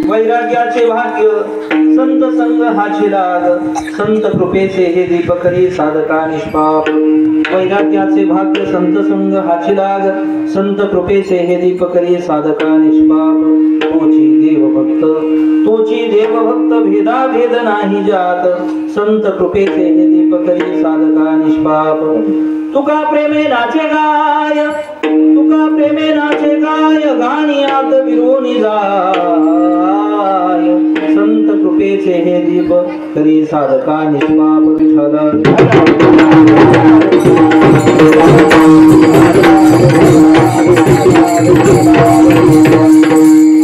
वैराग्याचे भाग्य संत संग हाची लाग, संत कृपेचे हे दीप करी साधका निष्पाप। वैराग्याचे भाग्य संत संग हाची लाग, संत कृपेचे हे दीप करी साधका निष्पाप। तोची देवभक्त भेदा भेद नाही जात, संत कृपेचे हे दीप करी साधका निष्पाप। तुका प्रेमे नाचे गाय, तुका प्रेमे नाचे गाय, गाणियात विरोनी जाय, संत कृपेचे हे दीप करी साधका निष्पाप। विठ्ठल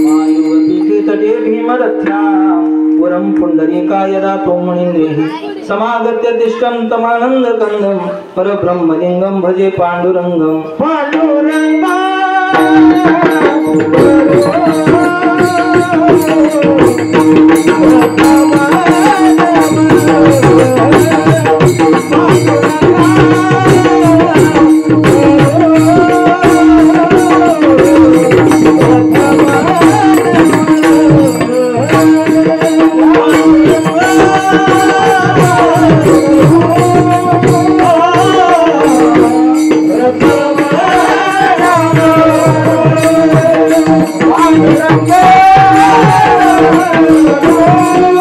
मायुवती तटे भीमरथ्यां, वरं पुंडरीकाय दातो मुनीन्द्रेहि, समागत्य तिष्ठं तमानंद कंदं, परब्रह्मलिंगं भजे पांडुरंगं। पांडुरंगा Thank you.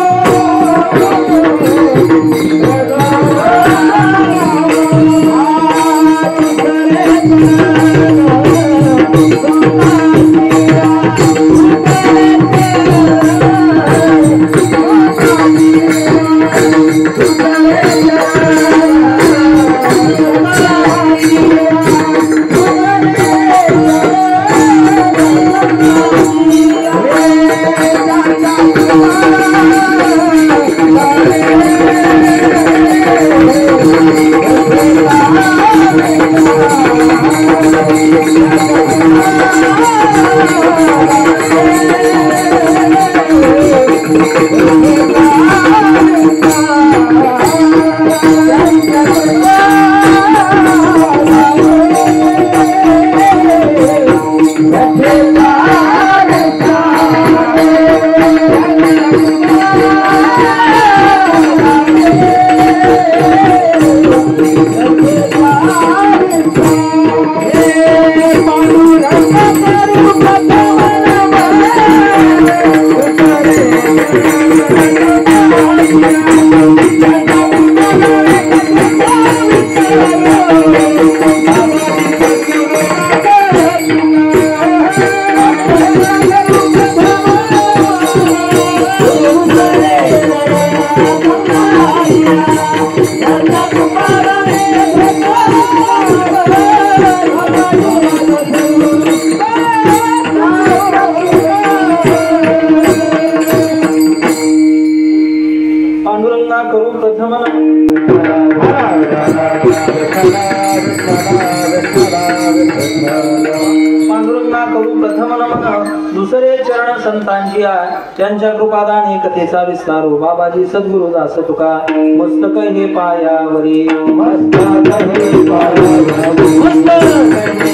करुणा करू प्रथम नमन दुसरे चरण संतांची आहे त्यांच्या कृपादाने कथेचा विस्तार हो बाबाजी सद्गुरु दास तुका मस्तक हे पायावरी मस्तक हे पायावरी मस्तक हे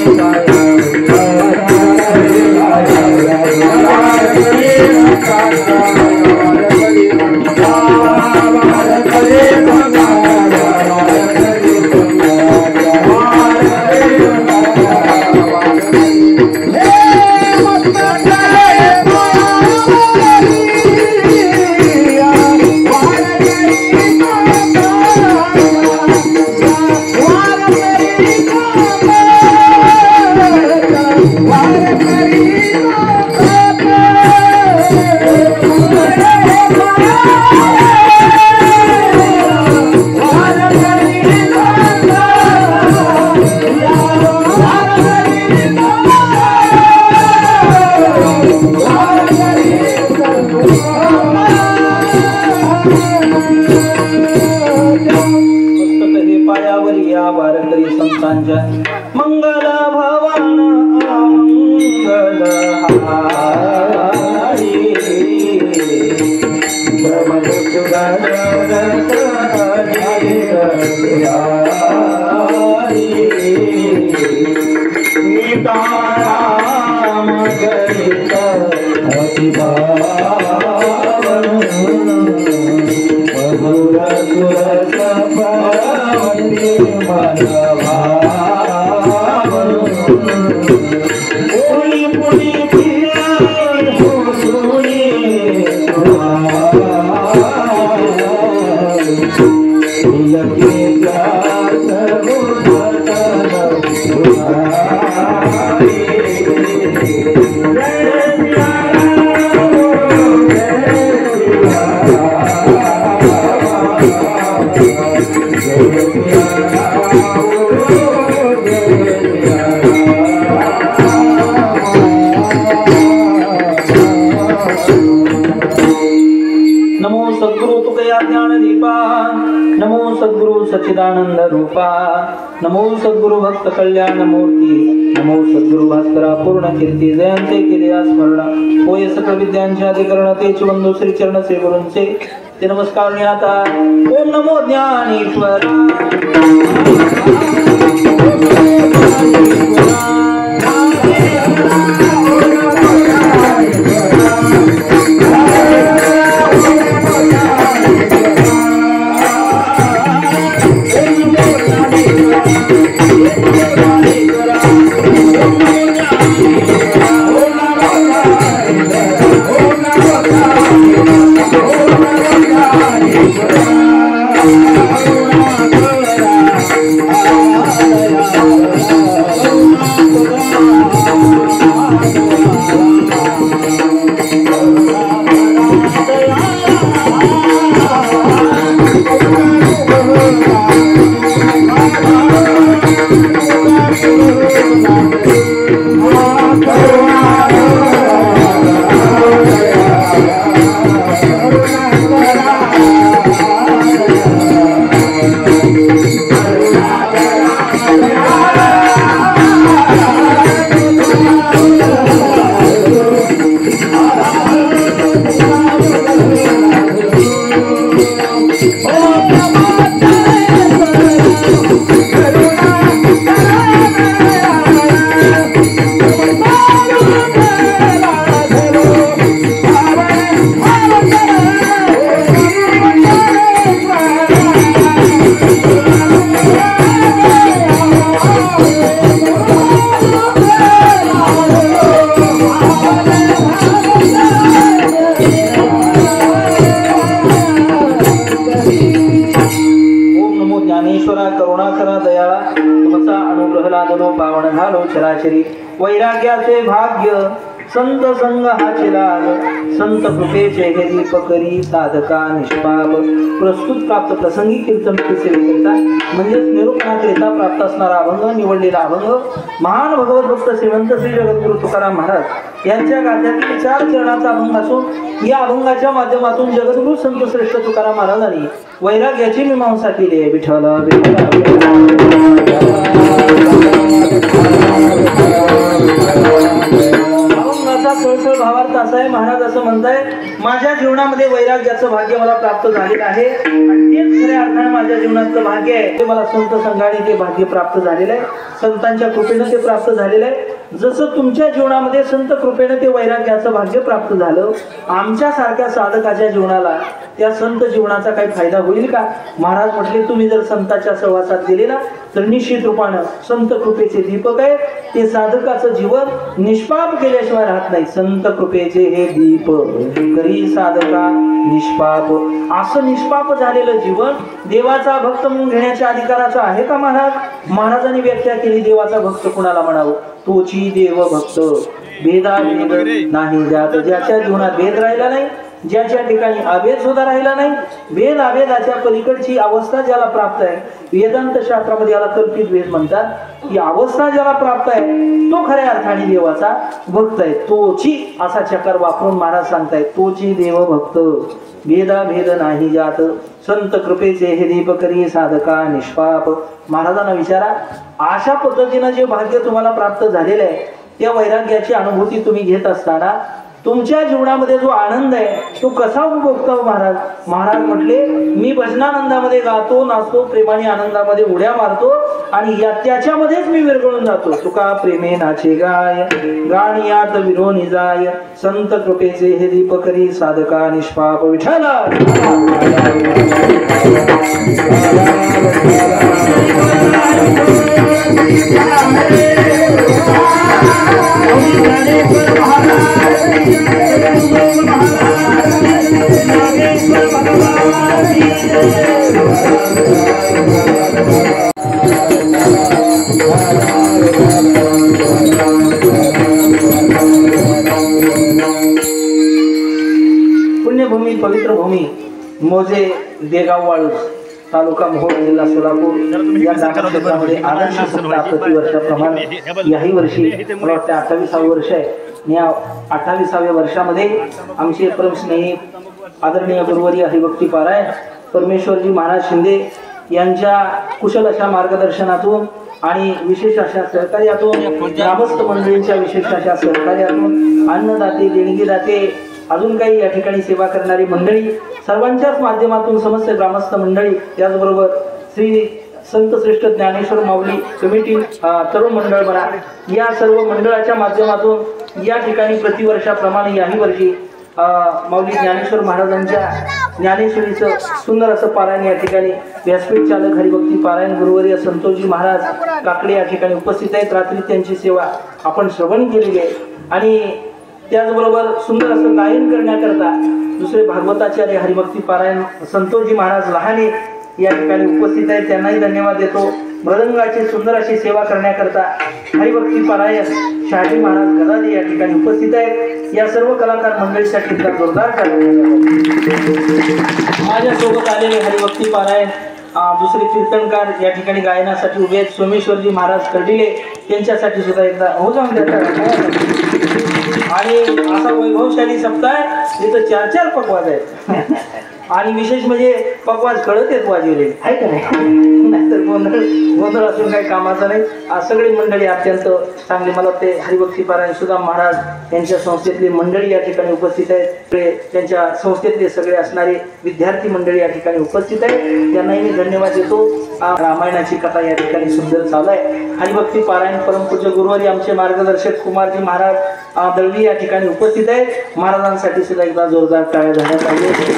मंगल भवन मंगल हारी ब्रह्म सच्चिदानंद रूपा नमो सद्गुरु भक्त कल्याण मूर्ती नमो सद्गुरु भास्करा पूर्ण कीर्ती जयंते केले स्मरण होय सकळ विद्यांच्या अधिकरण तेच वंदो श्री चरण श्री गुरूंचे ते नमस्कार आता ओम नमो ज्ञानेश्वरा वैराग्याचे भाग्य संत संग हाचे लाग संत कृपेचे हे दीप करी साधका निष्पाप प्रस्तुत प्राप्त प्रसंगी कीर्तन सेवेकरिता म्हणजेच निरूपणाकरिता प्राप्त असणारा अभंग निवडलेला अभंग महान भगवत भक्त श्रीमंत श्री जगद्गुरु तुकाराम महाराज यांच्या गाथ्यातील 4 चरणाचा अभंग असून या अभंगाच्या माध्यमातून जगद्गुरु संत श्रेष्ठ तुकाराम महाराजांनी वैराग्याची मीमांसा केली आहे. विठ्ठल विठ्ठल भावार्थ असा आहे, महाराज असं म्हणताय, माझ्या जीवनामध्ये वैराग्याचं भाग्य मला प्राप्त झालेलं आहे आणि तेच खऱ्या अर्थाने माझ्या जीवनातलं भाग्य आहे. ते मला संत संघाने ते भाग्य प्राप्त झालेलं आहे, संतांच्या कृपेनं ते प्राप्त झालेलं आहे. जसं तुमच्या जीवनामध्ये संत कृपेनं ते वैराग्याचं भाग्य प्राप्त झालं, आमच्या सारख्या साधकाच्या जीवनाला त्या संत जीवनाचा काही फायदा होईल का? महाराज म्हटले, तुम्ही जर संतांच्या सहवासात गेले ना तर निश्चित रूपानं संत कृपेचे दीपक आहे. ते साधकाचं जीवन निष्पाप केल्याशिवाय राहत नाही. संत कृपेचे हे दीप करी साधका निष्पाप. असं निष्पाप झालेलं जीवन देवाचा भक्त म्हणून घेण्याच्या अधिकाराचा आहे का महाराज? महाराजांनी व्याख्या केली, देवाचा भक्त कुणाला म्हणावं? तोची देव भक्त भेदा भेद नाही जात. ज्याच्या जीवनात भेद राहिला नाही, ज्याच्या ठिकाणी अभेद सुद्धा राहिला नाही, भेद अभेदाच्या पलीकडची अवस्था ज्याला प्राप्त आहे, वेदांत शास्त्रामध्ये याला कल्पित भेद म्हणतात, ही अवस्था ज्याला प्राप्त आहे तो खऱ्या अर्थाने देवाचा भक्त आहे. तोची असा चकार वापरून महाराज सांगतायत, तोची देव भक्त भेदा भेद नाही जात. संत कृपेचे हे दीप करी साधका निष्पाप. महाराजांना विचारा, अशा पद्धतीनं जे भाग्य तुम्हाला प्राप्त झालेलं आहे, त्या वैराग्याची अनुभूती तुम्ही घेत असताना तुमच्या जीवनामध्ये जो आनंद आहे तो कसा उपभोगता महाराज? महाराज म्हटले, मी भजनानंदामध्ये गातो, नाचतो, प्रेमाने आनंदामध्ये उड्या मारतो आणि त्याच्यामध्येच मी विरघळून जातो. तुका प्रेमे नाचे गाय गाणियात विरोनी जाय. संत कृपेचे हे दीप करी साधका निष्पाप. विठ्ठल पुण्यभूमी, पवित्र भूमी मोजे देगाव वाळूज, तालुका मोहोळ, जिल्हा सोलापूर या क्षेत्रामध्ये आदर्श सप्ताह प्रतिवर्षाप्रमाणे याही वर्षी मला वाटतं 28वे वर्ष आहे. या 28व्या वर्षामध्ये आमचे परमस्नेही आदरणीय गुरुवर्य हरिभक्ती पारायण परमेश्वरजी महाराज शिंदे यांच्या कुशल अशा मार्गदर्शनातून आणि विशेष अशा सहकार्यातून, ग्रामस्थ मंडळींच्या विशेष अशा सहकार्यातून, अन्नदाते, देणगीदाते, अजून काही या ठिकाणी सेवा करणारी मंडळी, सर्वांच्याच माध्यमातून समस्त ग्रामस्थ मंडळी, त्याचबरोबर श्री संत श्रेष्ठ ज्ञानेश्वर माऊली कमिटी, तरुण मंडळ म्हणा, या सर्व मंडळाच्या माध्यमातून या ठिकाणी प्रतिवर्षाप्रमाणे याही वर्षी माऊली ज्ञानेश्वर महाराजांच्या ज्ञानेश्वरीचं सुंदर असं पारायण या ठिकाणी व्यासपीठ चालक हरिभक्ती पारायण गुरुवर्य संतोषजी महाराज काकडे या ठिकाणी उपस्थित आहेत. रात्री त्यांची सेवा आपण श्रवण केलेली आहे आणि त्याचबरोबर सुंदर असं गायन करण्याकरता दुसरे भागवताचार्य हरिभक्ती पारायण संतोषजी महाराज लहाने या ठिकाणी उपस्थित आहेत. त्यांनाही धन्यवाद देतो. मृदंगाची सुंदर अशी सेवा करण्याकरता हरिभक्ती पारायण शहाजी महाराज गदादे या ठिकाणी उपस्थित आहेत. या सर्व कलाकार मंडळीसाठी जोरदार माझ्यासोबत आलेले हरिभक्ती पारायण दुसरे कीर्तनकार या ठिकाणी गायनासाठी उभे आहेत. सोमेश्वरजी महाराज कर्डिले त्यांच्यासाठी सुद्धा एकदा हो जाऊन देतात. आणि असा वैभवशाली सप्ताह इथं 4-4 पकवाज आहेत आणि विशेष म्हणजे पकवाज कळत येत वाजवले आहे का नाही? नाहीतर गोंधळ असून काही कामाचा नाही. सगळी मंडळी अत्यंत चांगली, मला वाटते हरिभक्ती पारायण सुद्धा महाराज यांच्या संस्थेतली मंडळी या ठिकाणी उपस्थित आहेत. त्यांच्या संस्थेतले सगळे असणारे विद्यार्थी मंडळी या ठिकाणी उपस्थित आहेत. त्यांनाही मी धन्यवाद देतो. रामायणाची कथा या ठिकाणी सुंदर चालू आहे. हरिभक्ती पारायण परमपूज्य गुरुवारी आमचे मार्गदर्शक कुमारजी महाराज दळवी या ठिकाणी उपस्थित आहेत. महाराजांसाठी सुद्धा एकदा जोरदार टाळ्या झाल्या पाहिजे.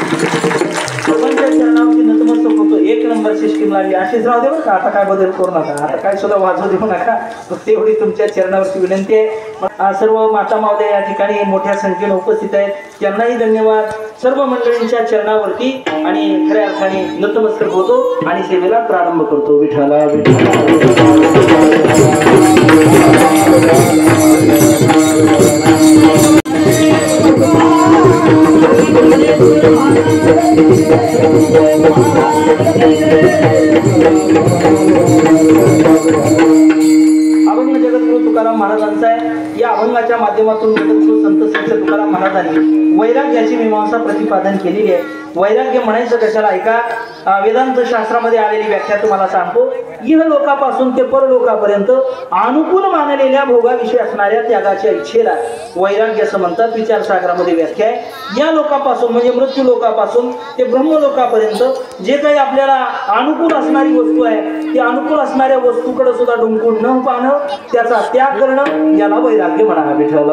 सर्वांच्या चरणावरती नतमस्तक होतो. एक नंबर सिस्टीम लागली, अशीच राहू दे बरं का. आता काय बदल करू नका, आता काय सुद्धा वाजवू देऊ नका. फक्त एवढी तुमच्या चरणावरती विनंती आहे. सर्व माता मावल्या या ठिकाणी मोठ्या संख्येने उपस्थित आहेत. त्यांनाही धन्यवाद. सर्व मंडळींच्या चरणावरती आणि खऱ्या अर्थाने नतमस्तक होतो आणि सेवेला प्रारंभ करतो. विठ्ठला अभंग जगद्गुरु तुकाराम महाराजांचा आहे. या अभंगाच्या माध्यमातून जगद्गुरु संत श्रेष्ठ तुकाराम महाराजांनी वैराग्याची मीमांसा प्रतिपादन केलेली आहे. वैराग्य म्हणायचं कशाला ऐका. वेदांत शास्त्रामध्ये आलेली व्याख्या तुम्हाला सांगतो. इह लोकापासून ते परलोकापर्यंत अनुकूल मानलेल्या भोगाविषयी असणाऱ्या त्यागाच्या इच्छेला वैराग्य असं म्हणतात. विचारसागरामध्ये व्याख्या आहे. या लोकापासून म्हणजे मृत्यू लोकापासून ते ब्रह्मलोकापर्यंत जे काही आपल्याला अनुकूल असणारी वस्तू आहे त्या अनुकूल असणाऱ्या वस्तूकडे सुद्धा डुंकून न पाहणं, त्याचा त्याग करणं, याला वैराग्य म्हणावं. विठ्ठल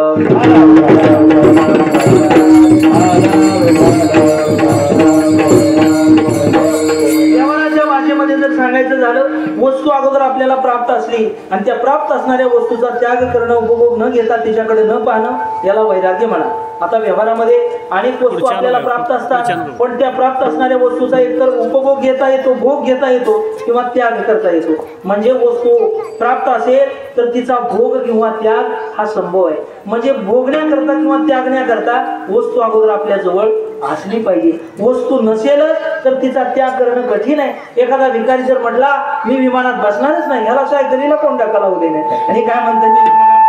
देवाच्या भाषेमध्ये जर सांगायचं झालं, वस्तू अगोदर आपल्याला प्राप्त असली आणि त्या प्राप्त असणाऱ्या वस्तूचा त्याग करणं, उपभोग न घेता तिच्याकडे न पाहणं, याला वैराग्य म्हणा. आता व्यवहारामध्ये अनेक वस्तू आपल्याला प्राप्त असतात, पण त्या प्राप्त असणाऱ्या वस्तूचा एकतर उपभोग घेता येतो, भोग घेता येतो किंवा त्याग करता येतो. म्हणजे वस्तू प्राप्त असेल तर तिचा भोग किंवा त्याग हा संभव आहे. म्हणजे भोगण्याकरता किंवा त्यागण्याकरता वस्तू अगोदर आपल्या जवळ असली पाहिजे. वस्तू नसेलच तर तिचा त्याग करणं कठीण आहे. एखादा भिकारी जर म्हटला मी विमानात बसणारच नाही, ह्याला सायकलीला कोण टाकायला होते नाही, आणि काय म्हणतात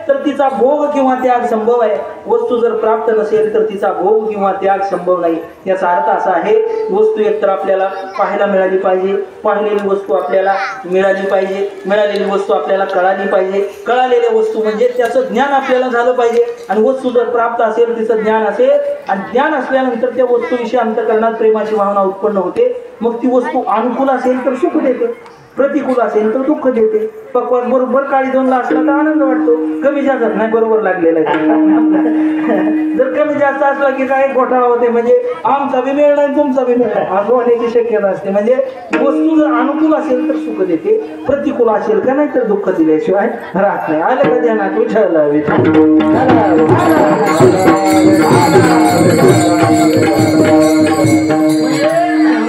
तर तिचा भोग किंवा त्याग संभव आहे. वस्तू जर प्राप्त नसेल तर तिचा भोग किंवा त्याग संभव नाही. याचा अर्थ असा आहे, वस्तू एकतर आपल्याला पाहायला मिळाली पाहिजे, पाहिलेली वस्तू आपल्याला मिळाली पाहिजे, मिळालेली वस्तू आपल्याला कळाली पाहिजे, कळालेल्या वस्तू म्हणजे त्याचं ज्ञान आपल्याला झालं पाहिजे. आणि वस्तू जर प्राप्त असेल, तिचं ज्ञान असेल, आणि ज्ञान असल्यानंतर त्या वस्तूविषयी अंतःकरणात प्रेमाची भावना उत्पन्न होते. मग ती वस्तू अनुकूल असेल तर सुख देते, प्रतिकूल असेल तर दुःख देते. पक्वास बरोबर काळी दोनला असला तर आनंद वाटतो, कमी जास्त नाही बरोबर लागलेला आहे. जर कमी जास्त असला की काय घोटाळा होते, म्हणजे आमचा बी मेळ नाही तुमचा बी मेळ नाही असं होण्याची शक्यता असते. म्हणजे वस्तू जर अनुकूल असेल तर सुख देते, प्रतिकूल असेल का नाही तर दुःख दिल्याशिवाय राहत नाही. आलं का ध्यानात? विठ्ठल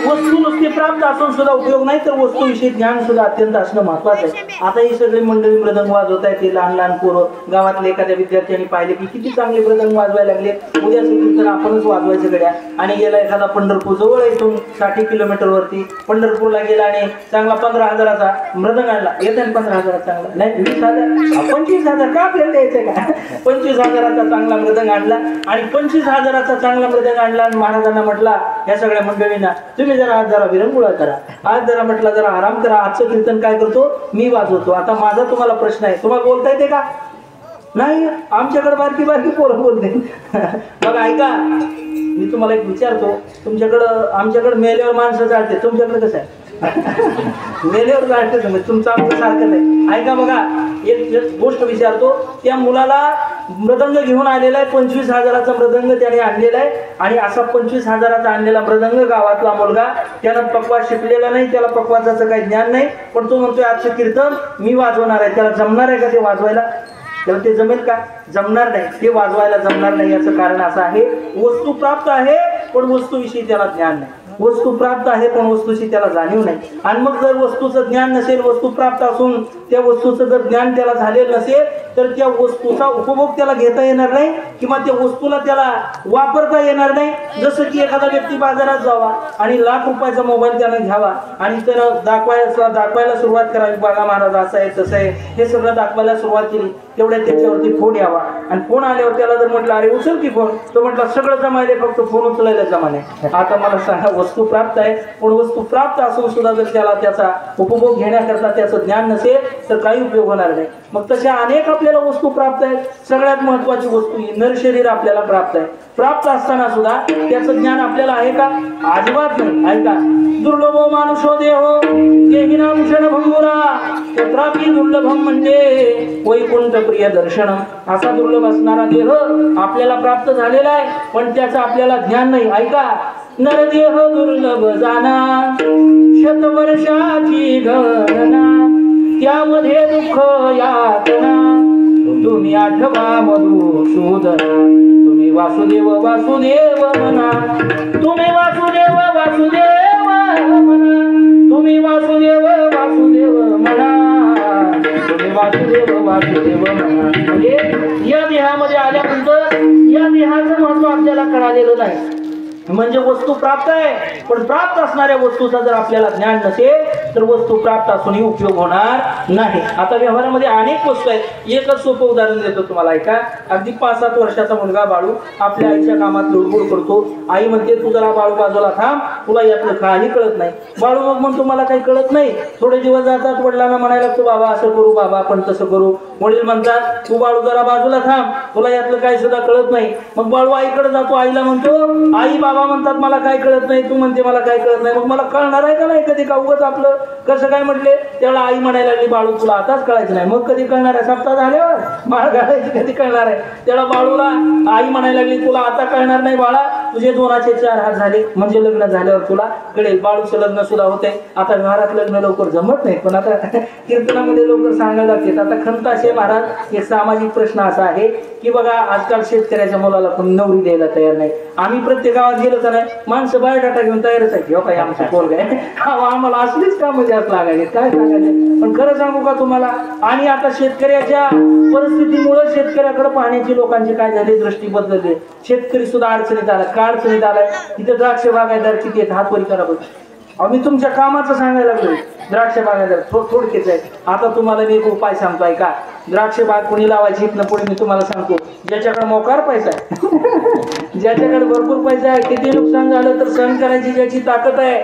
वस्तू नुसती प्राप्त असून सुद्धा उपयोग नाही, तर वस्तूविषयी ज्ञान सुद्धा अत्यंत असणं महत्वाचं आहे. आता ही सगळी मंडळी मृदंग वाजवत आहे, ते लहान लहान पोरं गावातले एखाद्या विद्यार्थ्यांनी पाहिले की किती चांगले मृदंग वाजवायला लागले. उद्या कीर्तन आपणच वाजवायचं गड्या. आणि गेला एखादा पंढरपूर जवळ इथून 60 किलोमीटर वरती पंढरपूरला गेला आणि चांगला 15,000चा मृदंग आणला. येत 15,000 चांगला नाही, 20,000 25,000 का आपल्याला द्यायचं का? 25,000चा चांगला मृदंग आणला आणि 25,000चा चांगला मृदंग आणला आणि महाराजांना म्हटला या सगळ्या मंडळींना, तुम्ही जरा आज जरा विरंगुळा करा, आज जरा म्हटलं जरा आराम करा, आजचं कीर्तन काय करतो मी वाजवतो. आता माझा तुम्हाला प्रश्न आहे, तुम्हाला बोलता येते का? नाही, आमच्याकडे बारकी बारकी पोरं बोलते. मग ऐका, मी तुम्हाला एक विचारतो, तुमच्याकडं आमच्याकडे मेल्यावर माणसं जाळते, तुमच्याकडे कसं आहे? मेल्यावर जाळते तुम्ही, तुमचं आमचं सारखं नाही. ऐका बघा, एक गोष्ट विचारतो, त्या मुलाला मृदंग घेऊन आलेला आहे, 25,000चा मृदंग त्याने आणलेला आहे. आणि असा 25,000चा आणलेला मृदंग गावातला मुलगा, त्यानं पक्वास शिकलेला नाही, त्याला पक्वासाचं काही ज्ञान नाही, पण तो म्हणतोय आजचं कीर्तन मी वाजवणार आहे. त्याला जमणार आहे का ते वाजवायला? त्याला ते जमेल का? जमणार नाही, ते वाजवायला जमणार नाही. याचं कारण असं आहे, वस्तू प्राप्त आहे पण वस्तूविषयी त्याला ज्ञान नाही. वस्तू प्राप्त आहे पण वस्तूची त्याला जाणीव नाही. आणि मग जर वस्तूचं ज्ञान नसेल, वस्तू प्राप्त असून त्या वस्तूचं जर ज्ञान त्याला झालेलं नसेल, तर त्या वस्तूचा उपभोग त्याला घेता येणार नाही किंवा त्या वस्तूला त्याला वापरता येणार नाही. जसं की एखादा व्यक्ती बाजारात जावा आणि लाख रुपयाचा मोबाईल त्यानं घ्यावा आणि त्यानं दाखवायला सुरुवात करावी, बघा महाराज असं आहे तसं आहे, हे सगळं दाखवायला सुरुवात केली. तेवढ्या त्याच्यावरती फोन यावा आणि फोन आल्यावर त्याला जर म्हटलं अरे उचल की फोन, तो म्हटलं सगळं जमायले, फक्त फोन उचलायला जमा नाही. आता मला सांगा, वस्तू प्राप्त आहे पण वस्तू प्राप्त असून सुद्धा जर त्याला त्याचा उपभोग घेण्याकरता त्याचं ज्ञान नसेल तर काही उपयोग होणार नाही. मग तशा अनेक आपल्याला वस्तू प्राप्त आहेत. सगळ्यात महत्वाची वस्तू ही नर शरीर आपल्याला प्राप्त आहे. प्राप्त असताना सुद्धा त्याचं ज्ञान आपल्याला आहे का? अजिबात नाही. ऐका, दुर्लभो मानुषो देहो देहिना भूषण भंगुरा तत्रापि दुर्लभम म्हणजे वैकुंठ प्रिय दर्शन. असा दुर्लभ असणारा देह आपल्याला प्राप्त झालेला आहे पण त्याचं आपल्याला ज्ञान नाही. ऐका, नरदेह दुर्लभ जाना शतवर्षाची गणना त्यामध्ये दुःख यातना तुम्ही आठवा मधुसूदन तुम्ही वासुदेव वासुदेव म्हणा तुम्ही वासुदेव वासुदेव म्हणा तुम्ही वासुदेव वासुदेव म्हणा तुम्ही वासुदेव वासुदेव म्हणा. म्हणजे या देहामध्ये आल्यानंतर या देहाचं महत्व आपल्याला कळालेलं नाही. म्हणजे वस्तू प्राप्त आहे, पण प्राप्त असणाऱ्या वस्तूचा जर आपल्याला ज्ञान नसेल तर वस्तू प्राप्त असूनही उपयोग होणार नाही. आता व्यवहारामध्ये अनेक वस्तू आहेत. एकच सोपं उदाहरण देतो तुम्हाला, ऐका. अगदी 5-7 वर्षाचा मुलगा बाळू आपल्या आईच्या कामात लुडबुड करतो. आई म्हणते तू जरा बाळू बाजूला थांब, तुला यातलं काही कळत नाही. बाळू मग म्हणतो मला काही कळत नाही. थोडे दिवस जातात, वडिलांना म्हणायला लागतो बाबा असं करू, बाबा आपण तसं करू. वडील म्हणतात तू बाळू जरा बाजूला थांब, तुला यातलं काही सुद्धा कळत नाही. मग बाळू आईकडे जातो, आईला म्हणतो आई बाबा म्हणतात मला काय कळत नाही, तू म्हणते मला काय कळत नाही, मग मला कळणार आहे का नाही कधी, का उगाच आपलं कसं काय म्हटले. त्यावेळेला आई म्हणायला लागली बाळू तुला आताच कळायचं नाही, मग कधी कळणार आहे, सप्ताह झाल्यावर बाळ घालायची कधी कळणार आहे. त्यावेळेला बाळूला आई म्हणायला लागली तुला आता कळणार नाही बाळा, तुझे 2चे 4 हात झाले म्हणजे लग्न झाल्यावर तुला कळेल. बाळूचं लग्न सुद्धा होते. आता घरात लग्न लवकर जमत नाही, पण आता कीर्तनामध्ये लवकर सांगायला लागते. आता खंत असे महाराज, एक सामाजिक प्रश्न असा आहे की बघा आजकाल शेतकऱ्याच्या मुलाला पण नवरी द्यायला तयार नाही. आम्ही प्रत्येक गावात गेलो तर नाही, माणसं बायोडाटा घेऊन तयारच आहे, हो काय आमचं पोरग आहे, आम्हाला असलीच कामं जास्त लागायचे, काय सांगायचे. पण खरं सांगू का तुम्हाला, आणि आता शेतकऱ्याच्या परिस्थितीमुळे शेतकऱ्याकडे पाहण्याची लोकांची काय झाली दृष्टी बदलली. शेतकरी सुद्धा अडचणीत आला. का अडचणीत आलाय, तिथे द्राक्ष बागायतदार किती आहेत, हातवरी करा बघ. आम्ही तुमच्या कामाचं सांगायला लागलो. द्राक्ष बागायतदार थोडकेच आहे. आता तुम्हाला मी एक उपाय सांगतोय का. द्राक्ष बाग कोणी लावायची इथनं पुढे मी तुम्हाला सांगतो. ज्याच्याकडे मोकार पैसा आहे ज्याच्याकडे भरपूर पैसा आहे, किती नुकसान झालं तर सहन करायची ज्याची ताकद आहे,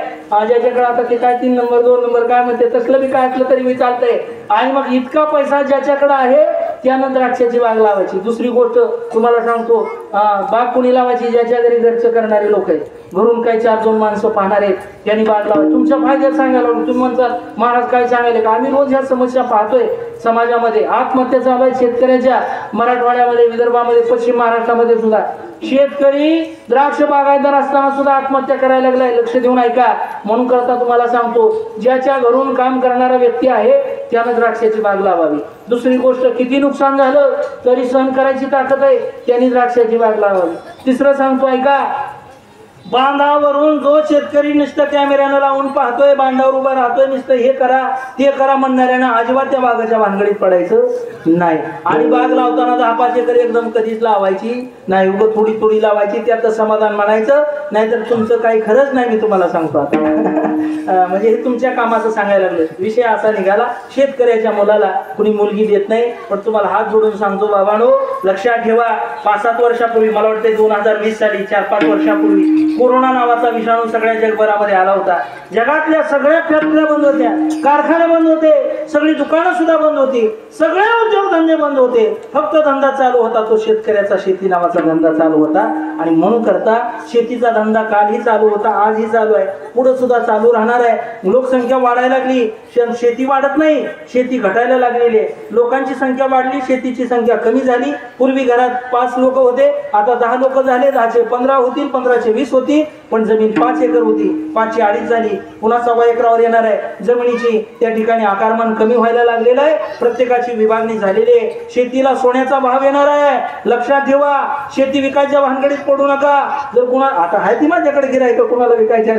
ज्याच्याकडे आता ते काय 3 नंबर 2 नंबर काय म्हणते तसलं बी काय असलं तरी मी चालतंय. आणि मग इतका पैसा ज्याच्याकडे आहे त्यानं द्राक्षाची बाग लावायची. दुसरी गोष्ट तुम्हाला सांगतो, बाग कोणी लावायची ज्याच्या घरी घरचं करणारे लोक आहेत, घरून काही 4-2 माणसं पाहणार आहेत, त्यांनी बाग लावायची. तुमच्या फायद्यात सांगायला तुम्ही म्हणतात महाराज काय सांगायले का, आम्ही रोज ह्या समस्या पाहतोय समाजामध्ये. आत्महत्या चालू आहे शेतकऱ्याच्या, मराठवाड्यामध्ये, विदर्भामध्ये, पश्चिम महाराष्ट्रामध्ये सुद्धा शेतकरी द्राक्ष बागायतदार असताना सुद्धा आत्महत्या करायला लागलाय. लक्ष देऊन ऐका. म्हणून करता तुम्हाला सांगतो, ज्याच्या घरून काम करणारा व्यक्ती आहे त्यानं द्राक्षाची बाग लावावी. दुसरी गोष्ट, किती नुकसान झालं तरी सहन करायची ताकद आहे त्यांनी द्राक्षाची बाग लावावी. तिसरं सांगतो ऐका, बांधावरून जो शेतकरी नुसतं कॅमेऱ्यानं लावून पाहतोय, बांधावर उभा राहतोय, नुसतं हे करा ते करा म्हणणाऱ्यानं अजिबात त्या बागाच्या भानगडीत पडायचं नाही. आणि बाग लावताना 10-5 एकर एकदम कधीच लावायची नाही, उगं थोडी थोडी लावायची, त्यात समाधान म्हणायचं, नाहीतर तुमचं काही खरंच नाही. मी तुम्हाला सांगतो आता म्हणजे हे तुमच्या कामाचं सांगायला लागलं. विषय असा निघाला, शेतकऱ्याच्या मुलाला कुणी मुलगी देत नाही. पण तुम्हाला हात जोडून सांगतो बाबांनो, लक्षात ठेवा, 5-7 वर्षापूर्वी, मला वाटते 2020 साली, 4-5 वर्षापूर्वी कोरोना नावाचा विषाणू सगळ्या जगभरामध्ये आला होता. जगातल्या सगळ्या फॅक्टऱ्या बंद होत्या, कारखाने बंद होते, सगळी दुकानं सुद्धा बंद होती, सगळे उद्योगधंदे बंद होते. फक्त धंदा चालू होता तो शेतकऱ्याचा, शेती नावाचा धंदा चालू होता. आणि म्हणून करता शेतीचा धंदा कालही चालू होता, आजही चालू आहे, पुढे सुद्धा चालू राहणार आहे. लोकसंख्या वाढायला लागली, शेती वाढत नाही, शेती घटायला लागलेली आहे. लोकांची संख्या वाढली, शेतीची संख्या कमी झाली. पूर्वी घरात 5 लोक होते, आता 10 लोक झाले, 10चे 15 होतील, 15चे 20 होती. पण जमीन 5 एकर होती, 5ची 2.5 झाली, पुन्हा 1.25 एकरावर येणार आहे जमिनीची. त्या ठिकाणी आकारमान कमी व्हायला लागलेलं आहे, प्रत्येकाची विभागणी झालेली आहे. शेतीला सोन्याचा भाव येणार आहे. लक्षात ठेवा, शेती विकायच्या भानगडीत पडू नका. जर कुणा आता आहे ती माझ्याकडे गिरायक, कुणाला विकायच्या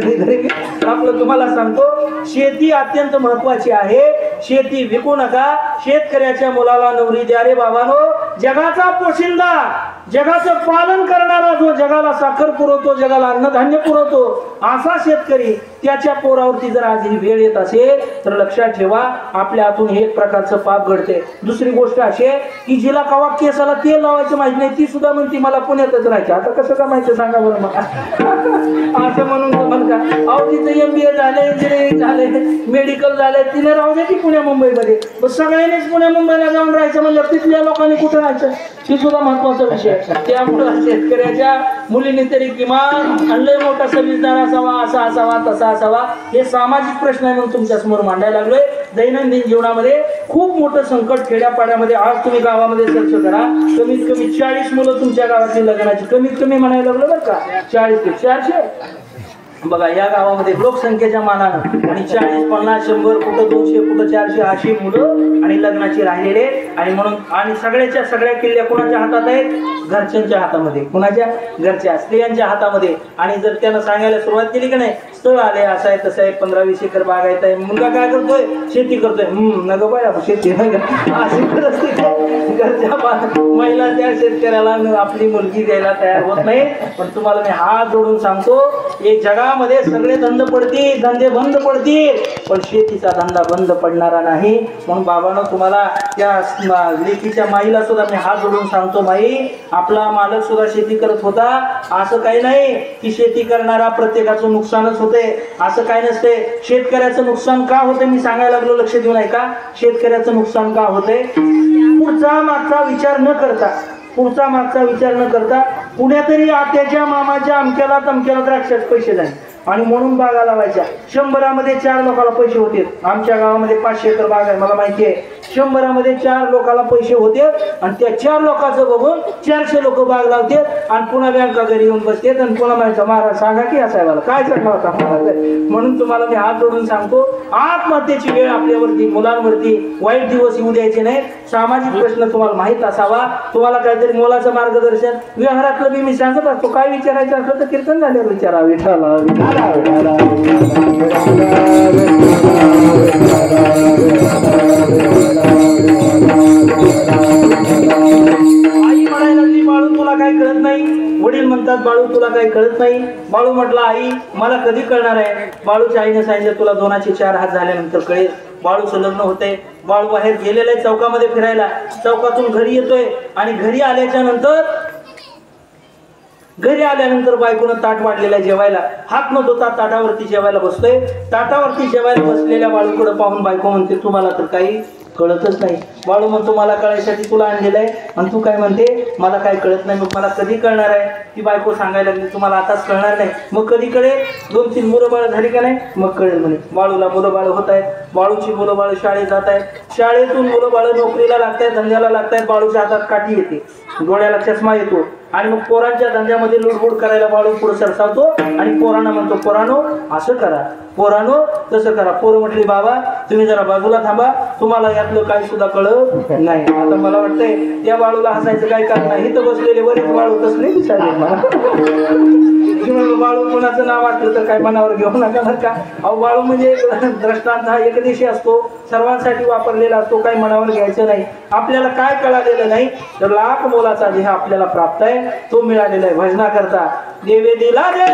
आपलं तुम्हाला सांगतो, शेती अत्यंत महत्वाची आहे. शेती विकू नका. शेतकऱ्याच्या मुलाला नवरी द्या रे बाबानो. जगाचा पोशिंदा, जगाचं पालन करणारा, जो जगाला साखर पुरवतो, जगाला अन्नधान्य पुरवतो, असा शेतकरी, त्याच्या पोरावरती जर आज ही वेळ येत असेल तर लक्षात ठेवा, आपल्या हातून हे एक प्रकारचं पाप घडते. दुसरी गोष्ट अशी की जिला कवा केसाला तेल लावायचं माहित नाही, ती सुद्धा म्हणते मला पुण्यातच राहायचं. आता कसं का माहिती सांगा बरं मला असं म्हणून का, अहो तिचं MBA झालंय, इंजिनिअरिंग झालंय, मेडिकल झालंय, तिने राहू दे की पुण्या मुंबईमध्ये. सगळ्यांनीच पुण्या मुंबईला जाऊन राहायचं म्हणजे तिथल्या लोकांनी कुठे राहायचं, ही सुद्धा महत्वाचा विषय. त्यामुळं शेतकऱ्याच्या मुलीने तरी किमान लय मोठा सविस्तार असावा, असा असावा, तसा असावा. हे सामाजिक प्रश्न आहे म्हणून तुमच्या समोर मांडायला लागलोय. दैनंदिन जीवनामध्ये खूप मोठं संकट खेड्यापाड्यामध्ये. आज तुम्ही गावामध्ये सर्च करा, कमीत कमी 40 मुलं तुमच्या गावातली लग्नाची, कमीत कमी म्हणायला लागलो बरं का, 40 ते 400 बघा या गावामध्ये लोकसंख्येच्या मानानं. आणि 40, 50, 100, कुठं 200, कुठं 400 अशी मुलं आणि लग्नाची राहिलेले. आणि म्हणून आणि सगळ्याच्या सगळ्या किल्ल्या कोणाच्या हातात आहेत? घरच्यांच्या हातामध्ये. कुणाच्या? घरच्या स्त्रियांच्या हातामध्ये. आणि जर त्यानं सांगायला सुरुवात केली की नाही, स्थळ आले असं आहे तसं आहे, 15-20 एकर बागायत आहे, मुलगा काय करतोय? शेती करतोय. नगं बाय शेती अशी परिस्थिती घरच्या महिला त्या शेतकऱ्याला आपली मुलगी द्यायला तयार होत नाही. पण तुम्हाला मी हात जोडून सांगतो, एक जगामध्ये सगळे धंदे बंद पडतील, पण शेतीचा धंदा बंद पडणारा नाही. म्हणून बाबांनो तुम्हाला त्या लेकीच्या माईला सुद्धा मी हात जोडून सांगतो, माई आपला मालक सुद्धा शेती करत होता. असं काही नाही की शेती करणारा प्रत्येकाचं नुकसानच होते, असं काही नसते. शेतकऱ्याचं नुकसान का होते मी सांगायला लागलो, लक्ष देऊन ऐका. शेतकऱ्याचं नुकसान का होते? पुढचा मागचा विचार न करता कुण्यातरी आत्याच्या मामाच्या अमक्याला तमक्याला द्राक्षाचे पैसे झाले आणि म्हणून बागा लावायच्या. 100मध्ये 4 लोकांना पैसे होते. आमच्या गावामध्ये 500 एकर बाग आहे, मला माहिती आहे. 100मध्ये 4 लोकांना पैसे होते आणि त्या 4 लोकांचं बघून 400 लोक बाग लावतात आणि पुन्हा बँका घरी येऊन बसतात आणि पुन्हा म्हणायचं महाराज सांगा की असायला काय चढला होता. म्हणून तुम्हाला मी हात जोडून सांगतो, आत्महत्येची वेळ आपल्यावरती, मुलांवरती वाईट दिवस येऊ द्यायचे नाही. सामाजिक प्रश्न तुम्हाला माहित असावा. तुम्हाला काहीतरी मोलाचं मार्गदर्शन व्यवहारातलं बी मी सांगत असतो. काय विचारायचं असलं तर कीर्तन झाल्यावर विचारा. विठाला आई म्हणायला लागली, बाळू तुला काही कळत नाही. वडील म्हणतात, बाळू तुला काही कळत नाही. बाळू म्हटला, आई मला कधी कळणार आहे? बाळूच्या आईने सांगितलं, तुला 2चे 4 हात झाल्यानंतर कळेल. बाळूचं लग्न होतंय. बाळू बाहेर गेलेला आहे चौकामध्ये फिरायला. चौकातून घरी येतोय आणि घरी आल्यानंतर बायकोनं ताट वाढलेला जेवायला, हात न धुता ताटावरती जेवायला बसतोय. ताटावरती जेवायला बसलेल्या बाळूकडे पाहून बायको म्हणते, तुम्हाला तर काही कळतच नाही. बाळू म्हणतो, मला कळायसाठी तुला आणलेलं आहे आणि तू काय म्हणते मला काय कळत नाही. मग मला कधी कळणार आहे? ती बायको सांगायला लागली, तुम्हाला आताच कळणार नाही, मग कधी कळेल? 2-3 मुलं बाळ झाली का नाही मग कळेल म्हणे. बाळूला मुलं बाळ होत आहेत. बाळूची मुलं बाळ शाळेत जात आहेत. शाळेतून मुलं बाळ नोकरीला लागतात, धंद्याला लागतात. बाळूच्या हातात काठी येते, डोळ्याला चष्मा येतो आणि मग पोरांच्या धंद्यामध्ये लुडबुड करायला बाळू पुढे सरसावतो आणि पोरांना म्हणतो, पोरांनो असं करा, पोरांनो तसं करा. पोरं म्हटली, बाबा तुम्ही जरा बाजूला थांबा, तुम्हाला यातलं काही सुद्धा कळत नाही. आता मला वाटतंय त्या बाळूला हसायचं काय कारण नाही. इथं बसलेले बरेच बाळू कसले बाळू कोणाचं नाव असलं तर काय मनावर घेऊ नका बरं का. अहो बाळू म्हणजे दृष्टांत हा एकदेशी असतो, सर्वांसाठी वापरलेला असतो, काही मनावर घ्यायचं नाही. आपल्याला काय कळालेलं नाही तर लाख मोलाचा देह आपल्याला प्राप्त आहे, तो मिळालेला आहे. भजना करता देवे दिला रे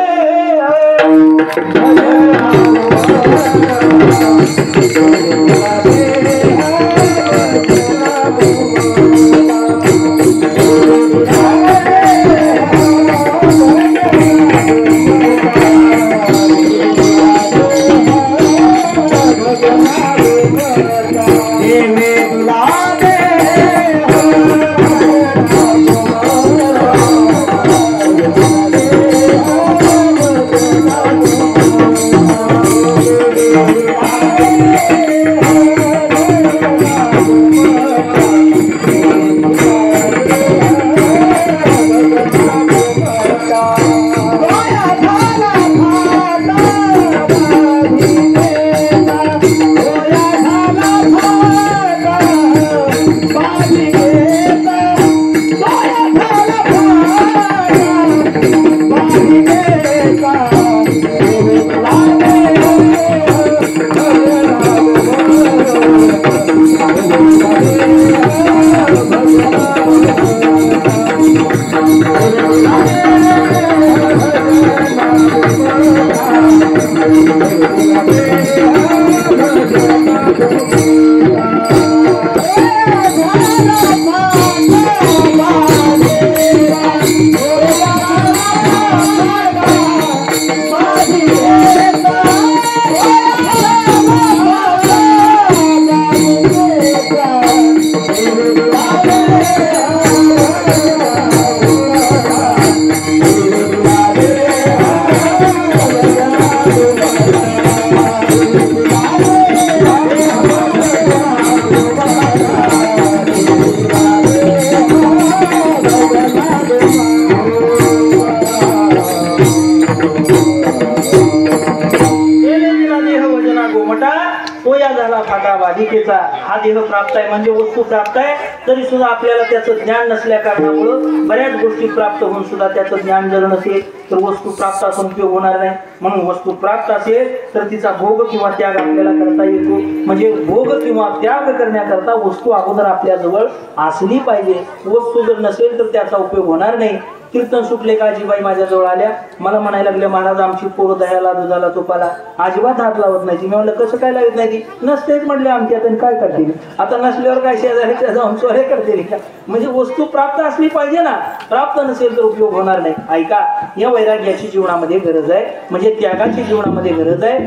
देह प्राप्त आहे म्हणजे वस्तू प्राप्त आहे, तरी सुद्धा आपल्याला त्याचं ज्ञान नसल्या कारणामुळं बऱ्याच गोष्टी प्राप्त होऊन सुद्धा त्याचं ज्ञान जर नसेल तर वस्तू प्राप्त असून उपयोग होणार नाही. म्हणून वस्तू प्राप्त असेल तर तिचा भोग किंवा त्याग आपल्याला करता येतो. म्हणजे भोग किंवा त्याग करण्याकरता वस्तू अगोदर आपल्या जवळ असली पाहिजे. वस्तू जर नसेल तर त्याचा उपयोग होणार नाही. कीर्तन सुटले का आजीबाई माझ्याजवळ आल्या, मला म्हणायला लागले महाराज आमची पोरं दह्याला दुधाला तुपाला अजिबात हात लावत नाही. मी म्हणलं कसं काय लावत नाही? ती नसतेच म्हटले आमच्यात काय करतील, आता नसल्यावर काय शेजारीच्या जाऊन चोऱ्या करतील का? म्हणजे वस्तू प्राप्त असली पाहिजे ना, प्राप्त नसेल तर उपयोग होणार नाही. ऐका, या वैराग्याची जीवनामध्ये गरज आहे, म्हणजे त्यागाची जीवनामध्ये गरज आहे.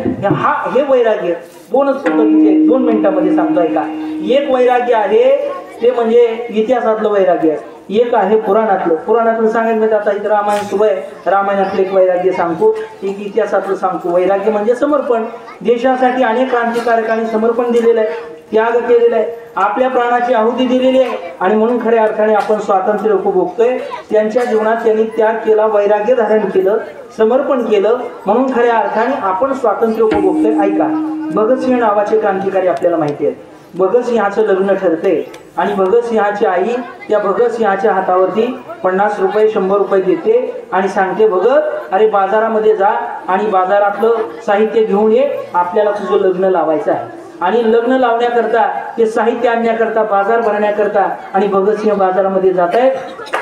हे वैराग्य बोनस पद्धतीचे 2 मिनिटांमध्ये सांगतोय का. एक वैराग्य आहे ते म्हणजे इतिहासातलं वैराग्य आहे, एक आहे पुराणातलं सांगायचं. आता इथं रामायण सुरू आहे, रामायणातलं एक वैराग्य सांगतो, एक इतिहासातलं सांगतो. वैराग्य म्हणजे समर्पण. देशासाठी अनेक क्रांतिकारकांनी समर्पण दिलेलं आहे, त्याग केलेला आहे, आपल्या प्राणाची आहुती दिलेली आहे आणि म्हणून खऱ्या अर्थाने आपण स्वातंत्र्य उपभोगतोय. त्यांच्या जीवनात त्यांनी त्याग केला, वैराग्य धारण केलं, समर्पण केलं, म्हणून खऱ्या अर्थाने आपण स्वातंत्र्य उपभोगतोय. ऐका, भगतसिंह नावाचे क्रांतिकारी आपल्याला माहिती आहेत. भगतसिंहाचं लग्न ठरते आणि भगतसिंहाची आई त्या भगतसिंहाच्या हातावरती 50 रुपये 100 रुपये देते आणि सांगते, भगत अरे बाजारामध्ये जा आणि बाजारातलं साहित्य घेऊन ये, आपल्याला तुझं लग्न लावायचं आहे. आणि लग्न लावण्याकरता ते साहित्य आणण्याकरता बाजार भरण्याकरता आणि भगतसिंह बाजारामध्ये जात आहेत.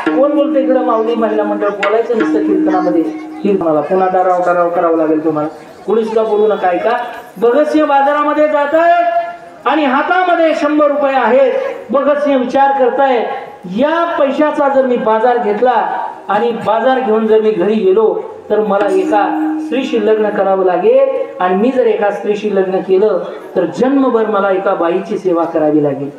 कोण बोलतो इकडं? माऊली महिला मंडळ. बोलायचं नसतं कीर्तनामध्ये, कीर्तनाला पुन्हा डाराव करावं लागेल तुम्हाला, कोणी सुद्धा बोलू नका. ऐका, भगतसिंह बाजारामध्ये जात आहेत आणि हातामध्ये 100 रुपये आहेत. भगतसिंह विचार करतायत, या पैशाचा जर मी बाजार घेतला आणि बाजार घेऊन जर मी घरी गेलो तर मला एका स्त्रीशी लग्न करावं लागेल आणि मी जर एका स्त्रीशी लग्न केलं तर जन्मभर मला एका बाईची सेवा करावी लागेल.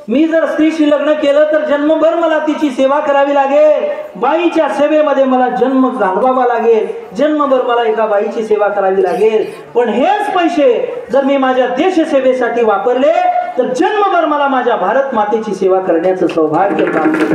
मी जर स्त्रीशी लग्न केलं तर जन्मभर मला तिची सेवा करावी लागेल. बाईच्या सेवेमध्ये मला जन्म घालवावा लागेल, जन्मभर मला एका बाईची सेवा करावी लागेल. पण हेच पैसे जर मी माझ्या देशसेवेसाठी वापरले तर जन्मभर मला माझ्या भारत मातेची सेवा करण्याचं सौभाग्य प्राप्त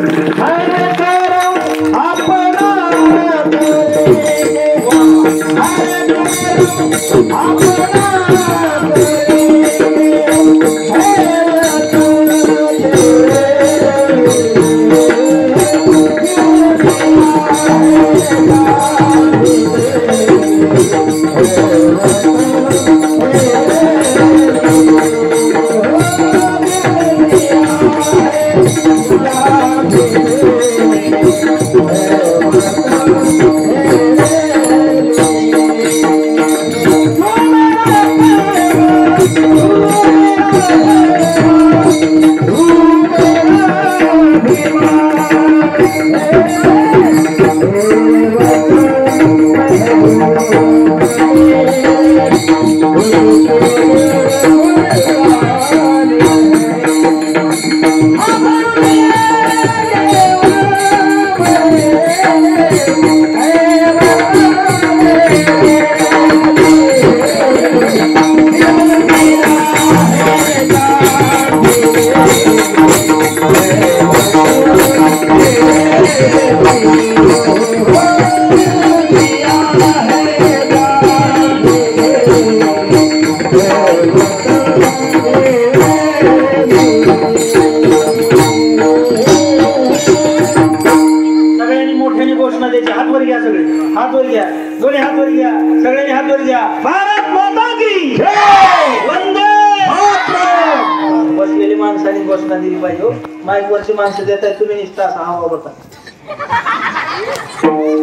माणसं देत आहे. तुम्ही निष्ठा हवा बघा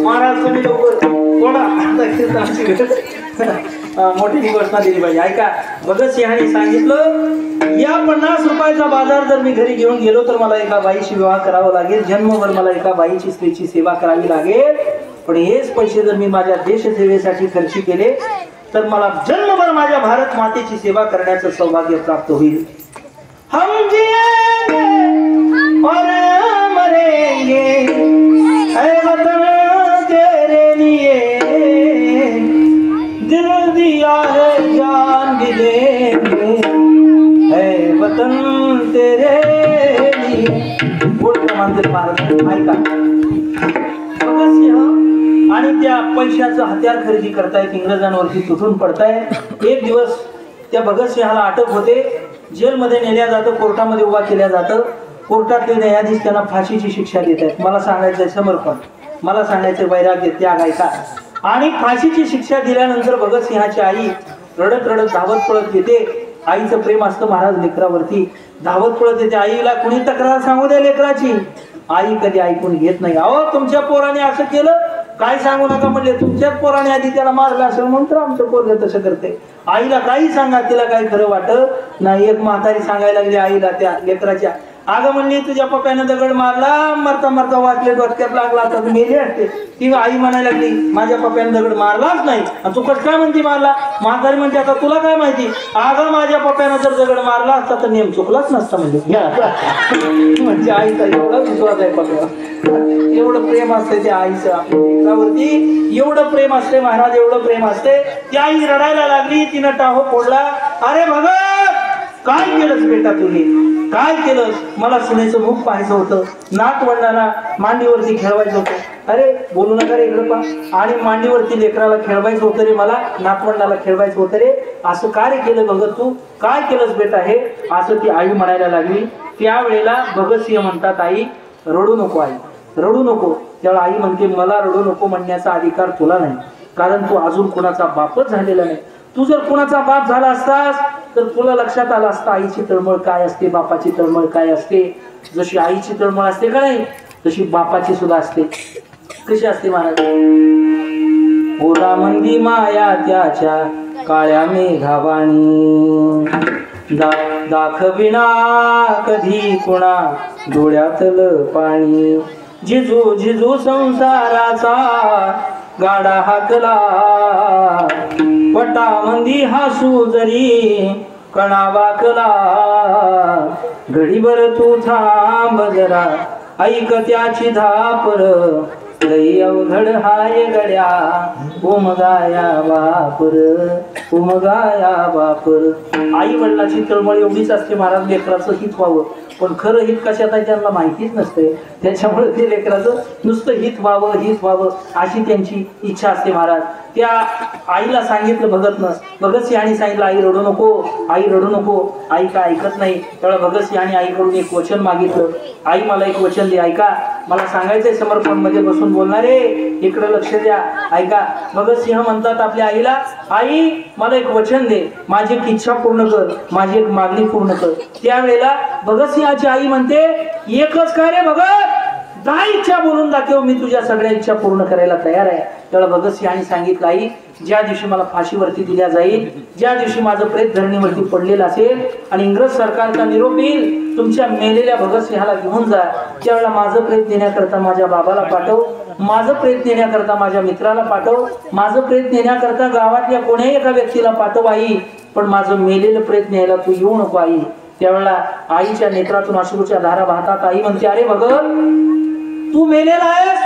महाराज, तुम्ही लवकर मोठी घोषणा दिली पाहिजे. ऐका, भगतसिंहांनी सांगितलं, या 50 रुपयाचा बाजार जर मी घरी घेऊन गेलो तर मला एका बाईशी विवाह करावा लागेल, जन्मभर मला एका बाईची स्त्रीची सेवा करावी लागेल. पण हेच पैसे जर मी माझ्या देशसेवेसाठी खर्च केले तर मला जन्मभर माझ्या भारत मातेची सेवा करण्याचं सौभाग्य प्राप्त होईल. हम जिएंगे और मरेंगे ऐ वतन तेरे लिए, दिल दिया है जान भी देंगे ऐ वतन तेरे लिए. बोलतो मंदिर महाराज. ऐका, भगतसिंह आणि त्या पैशाचं हत्यार खरेदी करतायत, इंग्रजांवरती तुटून पडतायत. एक दिवस त्या भगतसिंहाला अटक होते जेलमध्ये नेल्या जातं, कोर्टामध्ये उभा केल्या जातं. कोर्टातले न्यायाधीश त्यांना फाशीची शिक्षा देत आहेत. मला सांगायचंय समर्पण, मला सांगायचंय वैराग्य, त्याग ऐका. आणि फाशीची शिक्षा दिल्यानंतर भगतसिंहाची आई रडत रडत धावत पळत येते. आईचं प्रेम असतं महाराज लेकरावरती. धावत पळत येते. आईला कुणी तक्रार सांगू द्या लेकराची, आई कधी ऐकून घेत नाही. अहो तुमच्या पोराने असं केलं, काय सांगू नका म्हणले. तुमच्याच पोराने आधी त्याला मारलं असेल म्हणून तर आमचं पोरग तसं करते. आईला काही सांगा, तिला काही खरं वाटत नाही. एक म्हातारी सांगायला लागली आईला त्या लेकराच्या, अगं म्हणली तुझ्या पप्पाने दगड मारला, मरता मरता वाचले, डोक्यात लागला, आता मेली असते. ती आई म्हणायला लागली माझ्या पप्पाने दगड मारलाच नाही, आणि तू कसं काय म्हणते मारला. म्हातारी म्हणते आता तुला काय माहिती, अगं माझ्या पप्पाने जर दगड मारला असता तर नेम चुकलाच नसता. म्हणजे आईचा एवढा विश्वास आहे पप्पावर, एवढं प्रेम असते त्या आईचं आपल्यावरती, एवढं प्रेम असते महाराज, एवढं प्रेम असते. ती आई रडायला लागली, तिनं टाहो फोडला. अरे भगत काय केलंस बेटा तुम्ही, काय केलंस. मला सुनेचं मुख पाहायचं होतं, नातवंडाला मांडीवरती खेळवायचं होतं. अरे बोलू नका रे इकडं पा. आणि मांडीवरती लेकराला खेळवायचं होतं रे, मला नातवंडाला खेळवायचं होतं रे. असं काय रे केलं भगत, तू काय केलंस बेटा हे, असं ती आई म्हणायला लागली. त्यावेळेला भगतसिंह म्हणतात आई रडू नको, आई रडू नको. त्यावेळेला आई म्हणते मला रडू नको म्हणण्याचा अधिकार तुला नाही, कारण तू अजून कोणाचा बापच झालेला नाही. तू जर कोणाचा बाप झाला असतास तर तुला लक्षात आलं असतं आईची तळमळ काय असते, बापाची तळमळ काय असते. जशी आईची तळमळ असते का नाही, तशी बापाची सुद्धा असते. कशी असते महाराज. ओला मंदी माया त्याच्या काळ्या मेघावाणी, दाखविना कधी कुणा डोळ्यातलं पाणी. जिजू जिजू संसाराचा गाडा हाकला, पटामंदी हसू जरी कणा वाकला. घडीभर तू थांब जरा ऐक त्याची धापर, लई अवघड हाय गड्या उमगाया बापर, उमगाया बापर. आई वडिलाची तळमळ एवढीच असते महाराज, लेकराचं हित व्हावं. पण खरं हित कशात आहे त्यांना माहितीच नसते, त्याच्यामुळे ते लेकराचं नुसतं हित व्हावं, हित व्हावं अशी त्यांची इच्छा असते महाराज. त्या आईला सांगितलं भगतसिंहाने सांगितलं आई रडू नको, आई रडू नको. आई काय ऐकत नाही. त्यावेळेला भगतसिंहाने आईकडून एक वचन मागितलं, आई मला एक वचन दे, ऐका मला सांगायचंय. समर्पण मध्ये बसून बोलणारे इकडे लक्ष द्या, ऐका. भगतसिंह म्हणतात आपल्या आईला, आई मला एक वचन दे, माझी एक इच्छा पूर्ण कर, माझी एक मागणी पूर्ण कर. त्यावेळेला भगतसिंहाची आई म्हणते एकच काय रे भगत, 10 इच्छा बोलून दाखव, मी तुझ्या सगळ्या इच्छा पूर्ण करायला तयार आहे. त्यावेळेला भगतसिंहाने सांगितलं आई ज्या दिवशी मला फाशीवरती दिल्या जाईल, ज्या दिवशी माझं प्रेत धरणीवरती पडलेलं असेल आणि इंग्रज सरकारचा निरोप येईल तुमच्या मेलेल्या भगतसिंहाला घेऊन जा, त्यावेळेला माझं प्रेत नेण्याकरता माझ्या बाबाला पाठव, माझं प्रेत नेण्याकरता माझ्या मित्राला पाठव, माझं प्रेत नेण्याकरता गावातल्या कोण्याही एका व्यक्तीला पाठव आई, पण माझं मेलेलं प्रेत न्यायला तू येऊ नको आई. त्यावेळेला आईच्या नेत्रातून अश्रूच्या धारा वाहतात. आई म्हणते अरे भगत तू मेलेला आहेस,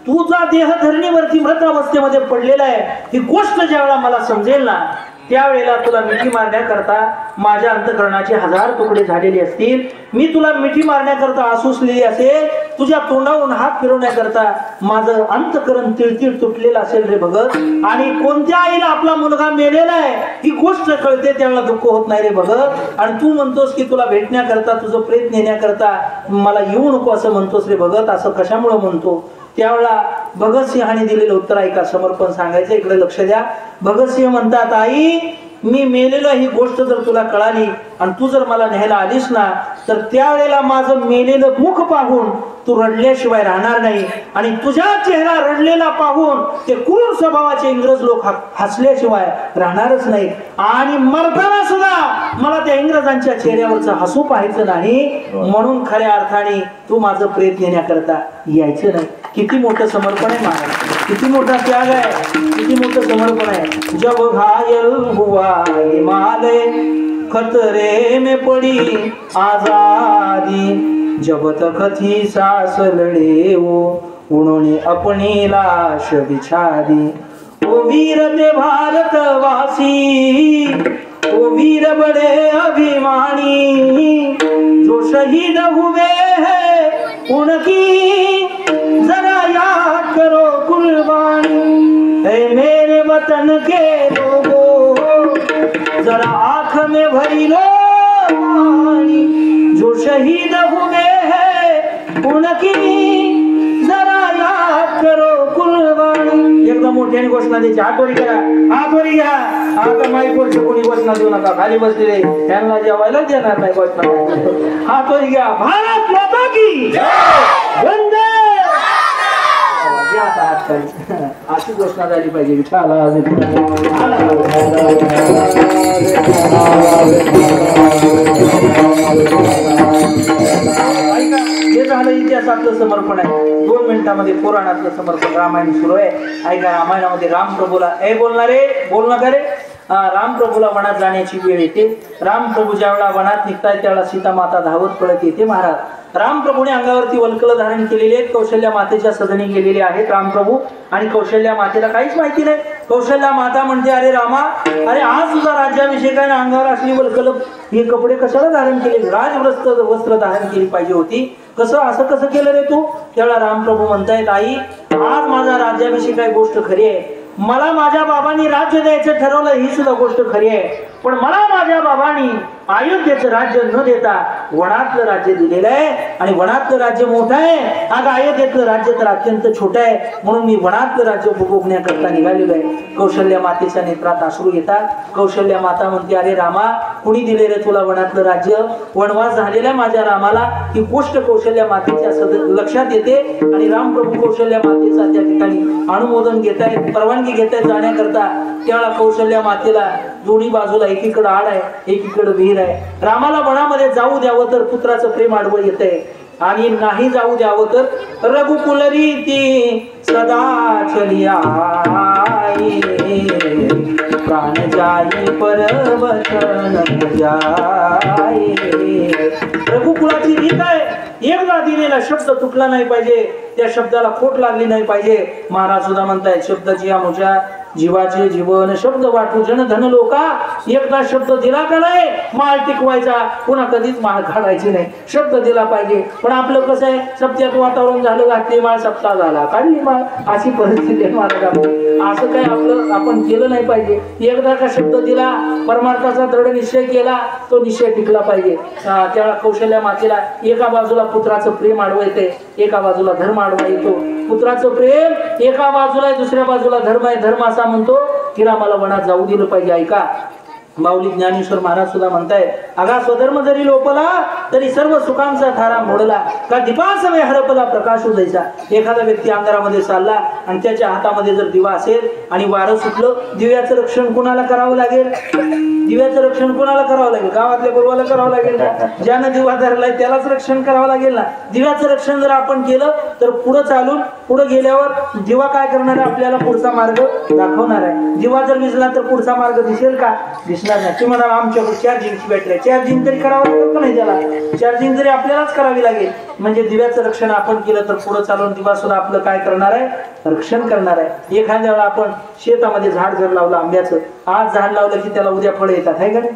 तुझा देह धरणीवरती मृत अवस्थेमध्ये पडलेला आहे, ही गोष्ट ज्यावेळेला मला समजेल ना त्यावेळेला तुला मिठी मारण्याकरता माझ्या अंतःकरणाचे 1000 तुकडे झालेले असतील. मी तुला मिठी मारण्याकरता आसुसलेली असेल, तुझ्या तोंडावरून हात फिरवण्याकरता माझं अंतःकरण तिळतिळ तुटलेलं असेल रे भगत. आणि कोणत्या आईला आपला मुलगा मेलेला आहे ही गोष्ट कळते, त्यावेळेला दुःख होत नाही रे भगत. आणि तू म्हणतोस की तुला भेटण्याकरता तुझं प्रेत नेण्याकरता मला येऊ नको असं म्हणतोस रे भगत, असं कशामुळे म्हणतो. त्यावेळेला भगतसिंहाने दिलेलं उत्तर ऐका, समर्पण सांगायचं, इकडे लक्ष द्या. भगतसिंह म्हणतात आई मी मेलेलं ही गोष्ट जर तुला कळाली आणि तू जर मला न्यायला आलीस ना तर त्यावेळेला माझं मेलेलं मुख पाहून तू रडल्याशिवाय राहणार नाही, आणि तुझा चेहरा रडलेला पाहून ते क्रूर स्वभावाचे इंग्रज लोक हसल्याशिवाय राहणारच नाही. आणि मरताना सुद्धा मला त्या इंग्रजांच्या चेहऱ्यावरचं हसू पाहायचं नाही, म्हणून खऱ्या अर्थाने तू माझं प्रेत नेण्याकरता यायचं नाही. किती मोठं समर्पण आहे महाराज, किती मोठा त्याग आहे, किती मोठं समर्पण आहे. जब घायल हुआ हिमालय खतरे में पड़ी आजादी, जब तक थी सांस लड़े वो उन्होंने अपनी लाश बिछा दी. ओ वीर थे भारतवासी, ओ वीर बड़े अभिमानी, जो शहीद हुए हैं उनकी जरा याद करो कुर्बानी. ऐ मेरे वतन के लोगों जरा आँख में भरी लो शहीद हुए हैं उनकी जरा याद करो कुर्बानी। एकदम मोठ्याने घोषणा द्यायची, हातोरी करा, हातोरी घ्या. आता माईक वर कोणी घोषणा देऊ नका, खाली बसलेले त्यांना जेवायला देणार नाही घोषणा. हातोरी घ्या. भारत माता की वंदे. आता हात खाली, अशी घोषणा झाली पाहिजे. विठाला हे झालं इतिहासातलं समर्पण आहे. 2 मिनिटांमध्ये पुराणातलं समर्पण रामायण सुरू आहे. ऐका, रामायणामध्ये रामप्रभूला बोलणारे बोल नका रे. रामप्रभूला वनात जाण्याची वेळ येते. रामप्रभू ज्या वेळा वनात निघताय त्यावेळेला सीता माता धावत पळत येते. महाराज रामप्रभूने अंगावरती वल्कल धारण केलेले आहेत. कौशल्या मातेच्या सदनी गेलेले आहेत रामप्रभू. आणि कौशल्या मातेला काहीच माहिती नाही. कौशल्या माता म्हणते, अरे रामा, अरे आज तुझा राज्याभिषेक आहे, अंगावर असली वल्कल हे कपडे कशाला धारण केले? वस्त्र धारण केली पाहिजे होती. असं कसं केलं रे तू? त्यावेळेला रामप्रभू म्हणतायत, आई आज माझा राज्याभिषेक आहे, गोष्ट खरी आहे. मला माझ्या बाबांनी राज्य द्यायचं ठरवलं, ही सुद्धा गोष्ट खरी आहे. पण मला माझ्या बाबांनी अयोध्येचं राज्य न देता वनातलं राज्य दिलेलं आहे. आणि वनातलं राज्य मोठं आहे, अगं अयोध्येतलं राज्य तर अत्यंत छोटं आहे. म्हणून मी वनातलं राज्य भोगवण्याकरता निघालेलो आहे. कौशल्या मातेच्या नेत्रात अश्रू येतात. कौशल्या माता म्हणते, अरे रामा, कुणी दिले रे तुला वनातलं राज्य? वनवास झालेल्या माझ्या रामाला ही गोष्ट कौशल्या मातेच्या लक्षात येते. आणि रामप्रभू कौशल्या मातेचा त्या ठिकाणी अनुमोदन घेत आहेत, परवानगी घेत आहेत जाण्याकरता. त्यावेळेला कौशल्या मातेला दोन्ही बाजूला एकीकडे आड आहे, एकीकडे विहीर आहे. रामाला वनामध्ये जाऊ द्यावं तर पुत्राचं प्रेम आडवं येत आहे, आणि नाही जाऊ द्यावं तर रघुकुल रीती सदा चली आई. प्राण जाई परवचन जाई. रघुकुलाची रीत आहे, एकदा दिलेला शब्द तुटला नाही पाहिजे, त्या शब्दाला खोट लागली नाही पाहिजे. महाराज सुद्धा म्हणतायत, शब्दाची आमुच्या जीवाचे जीवन शब्द वाटू जन धन लोका. एकदा शब्द दिला का नाही, माळ टिकवायचा, पुन्हा कधीच माळ काढायची नाही. शब्द दिला पाहिजे. पण आपलं कसं आहे, सप्त्यात वातावरण झालं, घातली माळ, सप्ताह झाला, काढली माळ, अशी परिस्थिती आहे महाराज. असं काय आपलं आपण केलं नाही पाहिजे. एकदा का शब्द दिला, परमार्थाचा दृढ निश्चय केला, तो निश्चय टिकला पाहिजे. त्याला कौशल्या मातेला एका बाजूला पुत्राचं प्रेम आडवं येते, एका बाजूला धर्म आडवा येतो. पुत्राचं प्रेम एका बाजूला आहे, दुसऱ्या बाजूला धर्म आहे. धर्म असा म्हणतो की रामाला वनात जाऊ दिलं पाहिजे. ऐका, माऊली ज्ञानेश्वर महाराज सुद्धा म्हणतायत, अगा स्वधर्म जरी लोपला तरी सर्व सुखांचा थारा मोडला, का दीपासवे हरपला प्रकाश उदयचा. एखादा व्यक्ती अंधारामध्ये चालला आणि त्याच्या हातामध्ये जर दिवा असेल आणि वारं सुटलं, दिव्याचं रक्षण कोणाला करावं लागेल? दिव्याचं रक्षण कोणाला करावं लागेल? गावातल्या गुरुवाला करावं लागेल ना? ज्यानं दिवा धरलाय त्यालाच रक्षण करावं लागेल ना. दिव्याचं रक्षण जर आपण केलं तर पुढे चालून पुढे गेल्यावर दिवा काय करणार आहे? आपल्याला पुढचा मार्ग दाखवणार आहे. दिवा जर विजला तर पुढचा मार्ग दिसेल का? दिसणार नाही. ती म्हणाला आमच्याकडे चार्जिंगची बॅटरी, चार्जिंग तरी करावं लागेल का नाही? त्याला चार्जिंग जरी आपल्यालाच करावी लागेल. म्हणजे दिव्याचं रक्षण आपण केलं तर पुढे चालून दिवा सुद्धा आपलं काय करणार आहे? रक्षण करणार आहे. एखाद्या वेळा आपण शेतामध्ये झाड जर लावलं आंब्याचं, आज झाड लावलं की त्याला उद्या फळं येतात, आहे का नाही?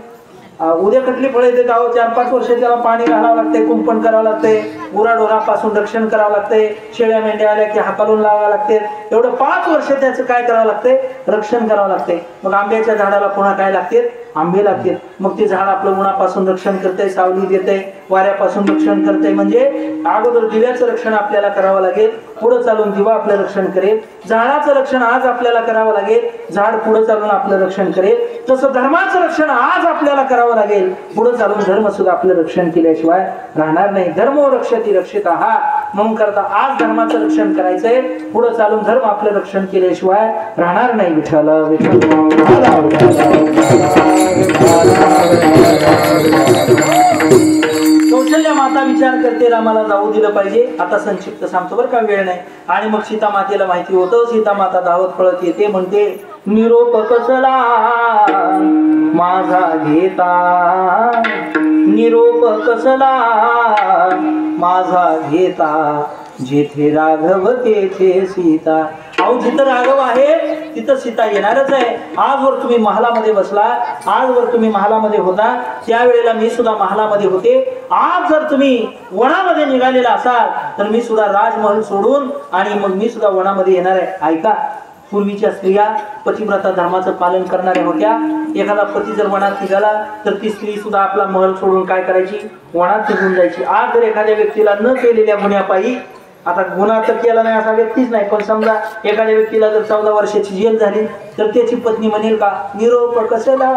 उद्या कटली फळं येते, 4-5 वर्ष त्याला पाणी घालावं लागते, कुंपण करावं लागते, गुराढोरापासून रक्षण करावं लागते, शेळ्या मेंढ्या आल्या की हाकालून लावावं लागते. एवढं 5 वर्ष त्याचं काय करावं लागते? रक्षण करावं लागते. मग आंब्याच्या झाडाला पुन्हा काय लागते? आंबे लागते. मग ते झाड आपलं उन्हापासून रक्षण करते, सावली देते, वाऱ्यापासून रक्षण करते. म्हणजे अगोदर दिव्याचं रक्षण आपल्याला करावं लागेल, पुढे चालून दिवा आपलं रक्षण करेल. झाडाचं रक्षण आज आपल्याला करावं लागेल, झाड पुढे चालून आपलं रक्षण करेल. तसं धर्माचं रक्षण आज आपल्याला करावं लागेल, पुढे चालून धर्म सुद्धा आपलं रक्षण केल्याशिवाय राहणार नाही. धर्मो रक्षती रक्षित आहात म्हणून करता आज धर्माचं रक्षण करायचंय, पुढे चालून धर्म आपलं रक्षण केल्याशिवाय राहणार नाही. विठ्ठल कौशल्या माता विचार करते रामाला जाऊ दिलं पाहिजे. आता संक्षिप्त सांगतो बरं का, वेळ नाही. आणि मग सीता मातेला माहिती होतं. सीता माता धावत पळत येते, म्हणते निरोप कसला माझा घेता, निरोप कसला माझा घेता, जेथे राघव तेथे सीता. अहो जिथं राघव आहे तिथं सीता येणारच आहे. आजवर तुम्ही महालामध्ये बसला, आजवर तुम्ही महालामध्ये होता, त्यावेळेला मी सुद्धा महालामध्ये होते. आज जर तुम्ही वनामध्ये निघालेला असाल तर मी सुद्धा राजमहल सोडून आणि मग मी सुद्धा वनामध्ये येणार आहे. ऐका, पूर्वीच्या स्त्रिया पतिव्रता धर्माचं पालन करणाऱ्या होत्या. एखादा पती जर वनात निघाला तर ती स्त्री सुद्धा आपला महल सोडून काय करायची, वनात निघून जायची. आज जर एखाद्या व्यक्तीला न केलेल्या गुन्ह्यापायी, आता गुन्हा तर केला नाही असा व्यक्तीच नाही, पण समजा एखाद्या व्यक्तीला जर 14 वर्षाची जेल झाली तर त्याची पत्नी म्हणेल का, निरोप कशाला,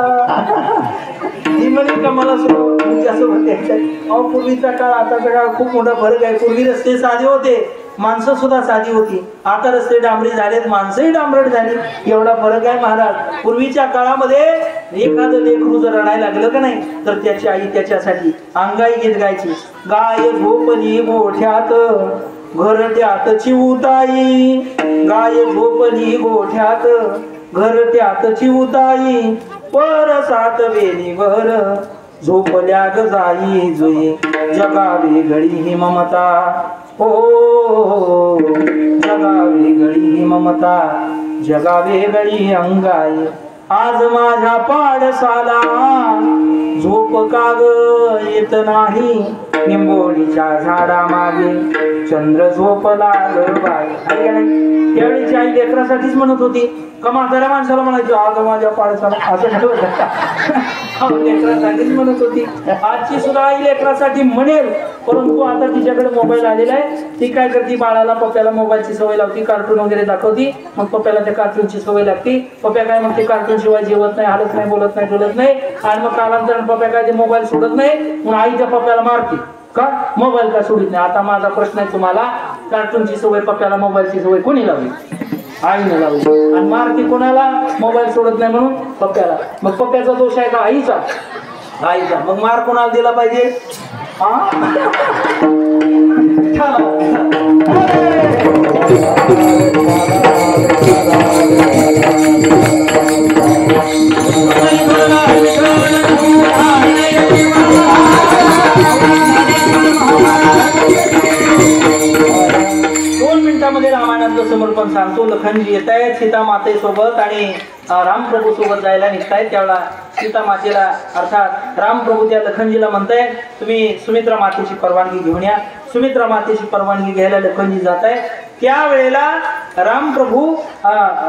ती म्हणेल का मला अहो पूर्वीचा काळ आताचा काळ खूप मोठा फरक आहे. पूर्वी रस्ते साधे होते, माणसं सुद्धा साधी होती. आता रस्ते डांबरी झालेत, माणसंही डांबरट झाली. एवढा फरक आहे महाराज. पूर्वीच्या काळामध्ये एखादं लेकरू जर रडायला लागलं का नाही तर त्याची आई त्याच्यासाठी अंगाई गीत गायची. गाय झोपली गोठ्यात घरट्यात चिवताई, गाय झोपली गोठ्यात घरट्यात चिवताई, परसात वेलीवर झोपल्या ग जाई जुई, जगावे घडी ही ममता, हो जगावे घडी ही ममता, जगावे घडी अंगाई. आज माझ्या पाडसाला झोप काग येत नाही, निंबोडीच्या झाडा मागे चंद्र झोपला ग बाई. त्यावेळीची आई लेकरासाठीच म्हणत होती का म्हाताऱ्या माणसाला म्हणायची अगं माझ्या पाडसाला, असं लेकरासाठीच म्हणत होती. आजची सुद्धा आई लेकरासाठी म्हणेल, परंतु आता तिच्याकडे मोबाईल आलेला आहे. ती काय करते, बाळाला पप्प्याला मोबाईलची सवय लावती, कार्टून वगैरे दाखवती. मग पप्प्याला त्या कार्टूनची सवय लागते. पप्प्या काय म्हणते, कार्टून शिवाय जेवत नाही, हालत नाही, बोलत नाही, डोलत नाही. आणि मग कालांतराने पप्प्या काय ते मोबाईल सोडत नाही, म्हणून आई त्या पप्प्याला मारते का, मोबाईल का सोडित नाही. आता माझा प्रश्न आहे तुम्हाला, कार्टूनची सवय पप्प्याला मोबाईलची सवय कोणी लावली? आईने लावली. आणि मारती कोणाला? मोबाईल सोडत नाही म्हणून पप्प्याला. मग पप्प्याचा दोष आहे का आईचा? आईचा. मग मार कोणाला दिला पाहिजे? मिनिटांमध्ये रामायणातलं समर्पण सांगतो. लखनजी येत आहेत सीता मातेसोबत आणि रामप्रभू सोबत जायला निघतायत. त्यावेळेला सीता मातेला अर्थात रामप्रभू त्या लखनजीला म्हणताय, तुम्ही सुमित्रा मातेची परवानगी घेऊन या. सुमित्रा मातेची परवानगी घ्यायला लखनजी जात आहे. त्यावेळेला रामप्रभू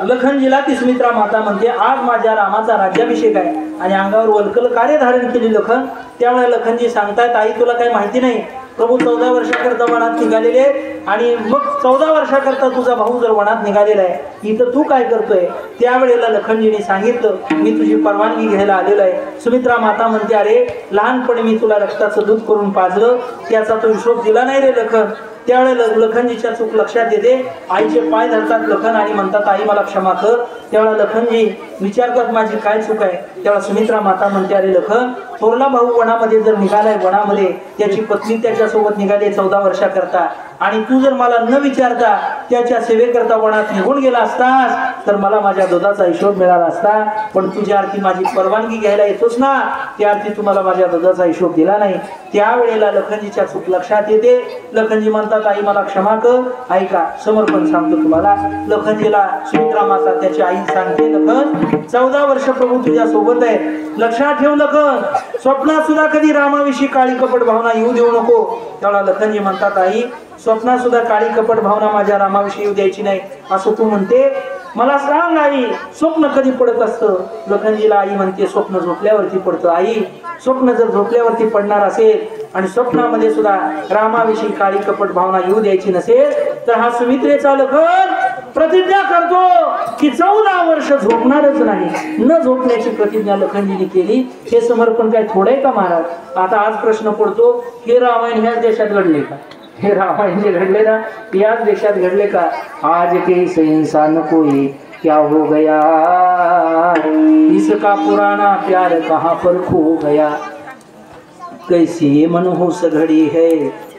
लखनजीला ती सुमित्रा माता म्हणते, आज माझ्या रामाचा राज्याभिषेक आहे. आणि अंगावर वल्कल कार्य धारण केली लखन. त्यावेळेला लखनजी सांगतायत, आई तुला काही माहिती नाही, प्रभू 14 वर्षाकरता वनात निघालेले आणि मग 14 वर्षाकरता तुझा भाऊ जर वनात निघालेला आहे, इथं तू काय करतोय? त्यावेळेला लखनजीने सांगितलं, मी तुझी परवानगी घ्यायला आलेलो आहे. सुमित्रा माता म्हणते, अरे लहानपणी मी तुला रक्ताचं दूध करून पाजलं, त्याचा तो हिशोब दिला नाही रे लखन. त्यावेळेला लखनजीच्या चूक लक्षात येते. आईचे पाय धरतात लखन आणि म्हणतात, आई मला क्षमा कर. त्यावेळेला लखनजी विचारतात, माझी काय चूक आहे? त्यावेळेला सुमित्रा माता म्हणते, अरे लखन, थोरला भाऊ वनामध्ये जर निघालाय, वनामध्ये त्याची पत्नी त्याच्यासोबत निघाली 14 वर्षाकरता, आणि तू जर मला न विचारता त्याच्या सेवेकरता वनात निघून गेला असतास तर मला माझ्या दुधाचा हिशोब मिळाला असता. पण तुझ्या अर्थी माझी परवानगी घ्यायला येतोस ना, त्या अर्थी तुम्हाला माझ्या दुधाचा हिशोब दिला नाही. त्यावेळेला लखनजीच्या चूक लक्षात येते. लखनजी म्हणतात, आई मला क्षमा कर. ऐका, समर्पण सांगतो तुम्हाला. लखनजीला सुमित्रा माता त्याची आई सांगते, लखन 14 वर्ष प्रभू तुझ्या सोबत आहे, लक्षात ठेव लखन, स्वप्नात सुद्धा कधी रामाविषयी काळी कपट भावना येऊ देऊ नको. त्यावेळेला लखनजी म्हणतात, आई स्वप्नात सुद्धा काळी कपट भावना माझ्या रामाविषयी येऊ द्यायची नाही असं तू म्हणते, मला सांग आई, स्वप्न कधी पडत असतं? लखनजीला आई म्हणते, स्वप्न झोपल्यावरती पडतं. आई, स्वप्न जर झोपल्यावरती पडणार असेल आणि स्वप्नामध्ये सुद्धा रामाविषयी काळी कपट भावना येऊ द्यायची नसेल तर हा सुमित्रेचा लखन प्रतिज्ञा करतो की 14 वर्ष झोपणारच नाही. न झोपण्याची प्रतिज्ञा लखनजीने केली. हे समर्पण काय थोडं आहे का महाराज? आता आज प्रश्न पडतो, हे रामायण ह्याच देशात घडले का? हे रामायण जे घडले ना, याच देशात घडले का? आज के इस इंसान कोई क्या हो गया, इसका पुराना प्यार कहाँ पर खो गया, कैसी मनहूस घड़ी है,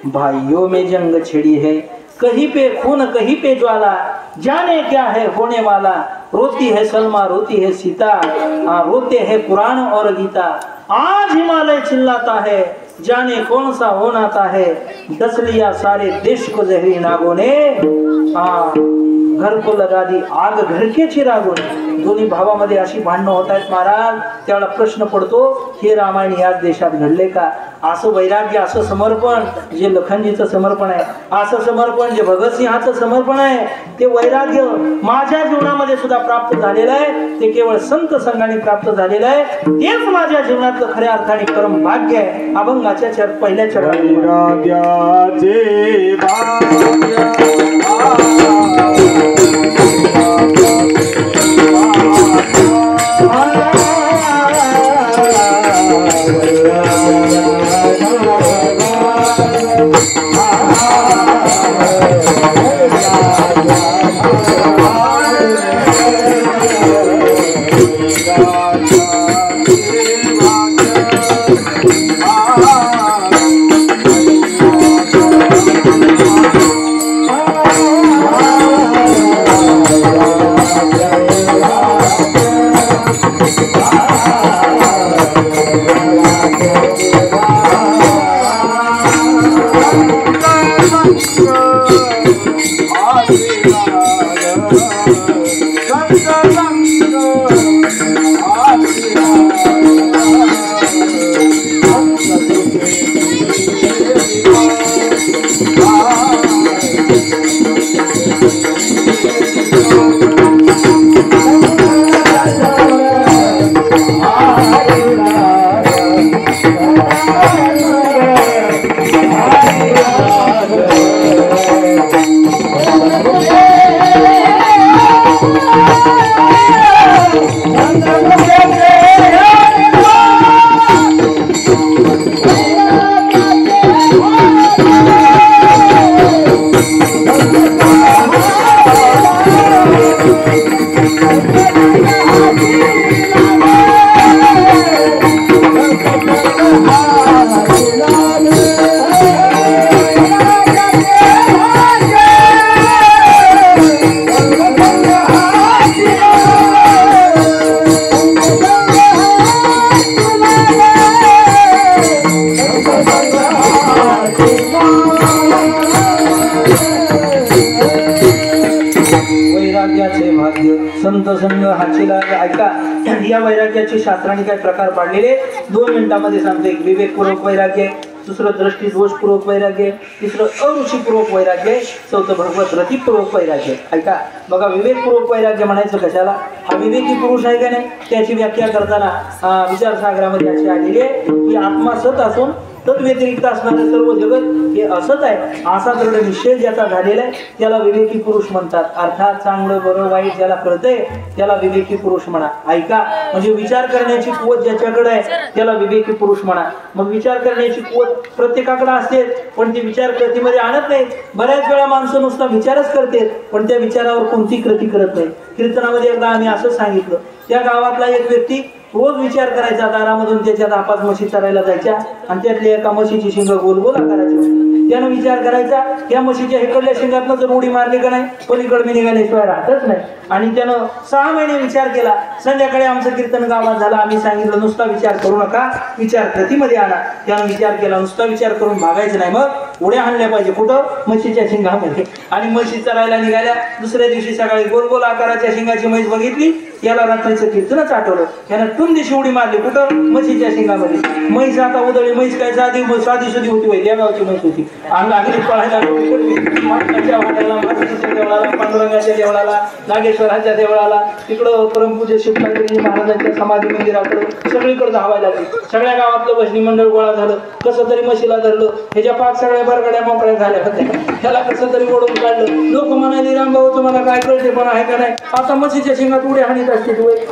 भाइयों में जंग छिड़ी है, कहीं पे खून कहीं पे ज्वाला, जाने क्या है होने वाला, रोती है सलमा रोती है सीता, रोते हैं कुरान और गीता, आज हिमालय चिल्लाता है, जाने कौन सा होना आता है, दस लिया सारे देश को जहरी नागों ने, घर को लगा दी आग घर के चिरागों ने. दोन्ही भावामध्ये अशी भांडणं होत आहेत महाराज. त्यावेळेला प्रश्न पडतो, हे रामायण याच देशात घडले का? असं वैराग्य, असं समर्पण जे लखनजीचं समर्पण आहे, असं समर्पण जे भगतसिंहाचं समर्पण आहे, ते वैराग्य माझ्या जीवनामध्ये सुद्धा प्राप्त झालेलं आहे. ते केवळ संत संघाने प्राप्त झालेलं आहे. तेच माझ्या जीवनातलं खऱ्या अर्थाने परम भाग्य आहे. अभंगाच्या पहिल्या चरणात संत संघ हाचीला. ऐका, या वैराग्याचे शास्त्राने काही प्रकार पाडलेले 2 मिनिटांमध्ये सांगतो. एक विवेकपूर्वक वैराग्य, दुसरं दृष्टीदोषपूर्वक वैराग्य, तिसरं अरुचिपूर्वक वैराग्य, चौथं भगवत रतीपूर्वक वैराग्य. ऐका बघा, विवेकपूर्वक वैराग्य म्हणायचं कशाला? हा विवेकी पुरुष आहे का नाही, त्याची व्याख्या करताना विचारसागरामध्ये अशी आलेली आहे की आत्मा सत असून तत् व्यतिरिक्त असणारे सर्व जगत हे असत आहे, असा दृढ निश्चय ज्याचा झालेला आहे त्याला विवेकी पुरुष म्हणतात. अर्थात चांगलं बरं वाईट ज्याला कळतंय त्याला विवेकी पुरुष म्हणा. ऐका, म्हणजे विचार करण्याची कुवत ज्याच्याकडे आहे त्याला विवेकी पुरुष म्हणा. मग विचार करण्याची कुवत प्रत्येकाकडे असते, पण ती विचार कृतीमध्ये आणत नाही. बऱ्याच वेळा माणसं नुसता विचारच करते, पण त्या विचारावर कोणती कृती करत नाही. कीर्तनामध्ये एकदा आम्ही असं सांगितलं, त्या गावातला एक व्यक्ती रोज विचार करायचा, दारामधून त्याच्या 5 म्हशी चरायला जायच्या आणि त्यातल्या एका म्हशीची शिंग गोल गोल आकाराची. त्यानं विचार करायचा, त्या म्हशीच्या इकडल्या शिंगातनं जर उडी मारली का नाही, पलीकडे मी निघाल्याशिवाय राहतच नाही. आणि त्यानं 6 महिने विचार केला. संध्याकाळी आमचं कीर्तन गावात झालं. आम्ही सांगितलं नुसता विचार करू नका, विचार कृतीमध्ये आणा. त्यानं विचार केला, नुसता विचार करून भागायचं नाही, मग उड्या हाणल्या पाहिजे. कुठं? म्हशीच्या शिंगामध्ये. आणि म्हशी चरायला निघाल्या. दुसऱ्या दिवशी सकाळी गोल गोल आकाराच्या शिंगाची म्हैस बघितली. याला रात्रीचं कीर्तनच आठवलं. यानं 2 दिवशी उडी मारली. कुठं? म्हशीच्या शिंगामध्ये. म्हैस आता उदळी. म्हैस काय साधी सुधी होती, वय त्या गावची म्हैस होती. आणि लागली पळायला वाट्याला, मारुतीच्या देवळाला, पांडुरंगाच्या देवळाला, नागेश्वराच्या देवळाला, तिकडं परमपूज्य शिवशास्त्री महाराजांच्या समाधी मंदिराकडे सगळीकडे धावायला लागली. सगळ्या गावातलं भजनी मंडळ गोळा झालं. कसं तरी म्हशीला धरलं. ह्याच्या 5 सगळ्या बरगड्या मोकळ्या झाल्या होत्या. त्याला कसं तरी ओढून काढलं. लोक म्हणाले, रामभाऊ तुम्हाला काय कळते पण आहे का नाही, आता म्हशीच्या शिंगात उड्या हाणीत असते.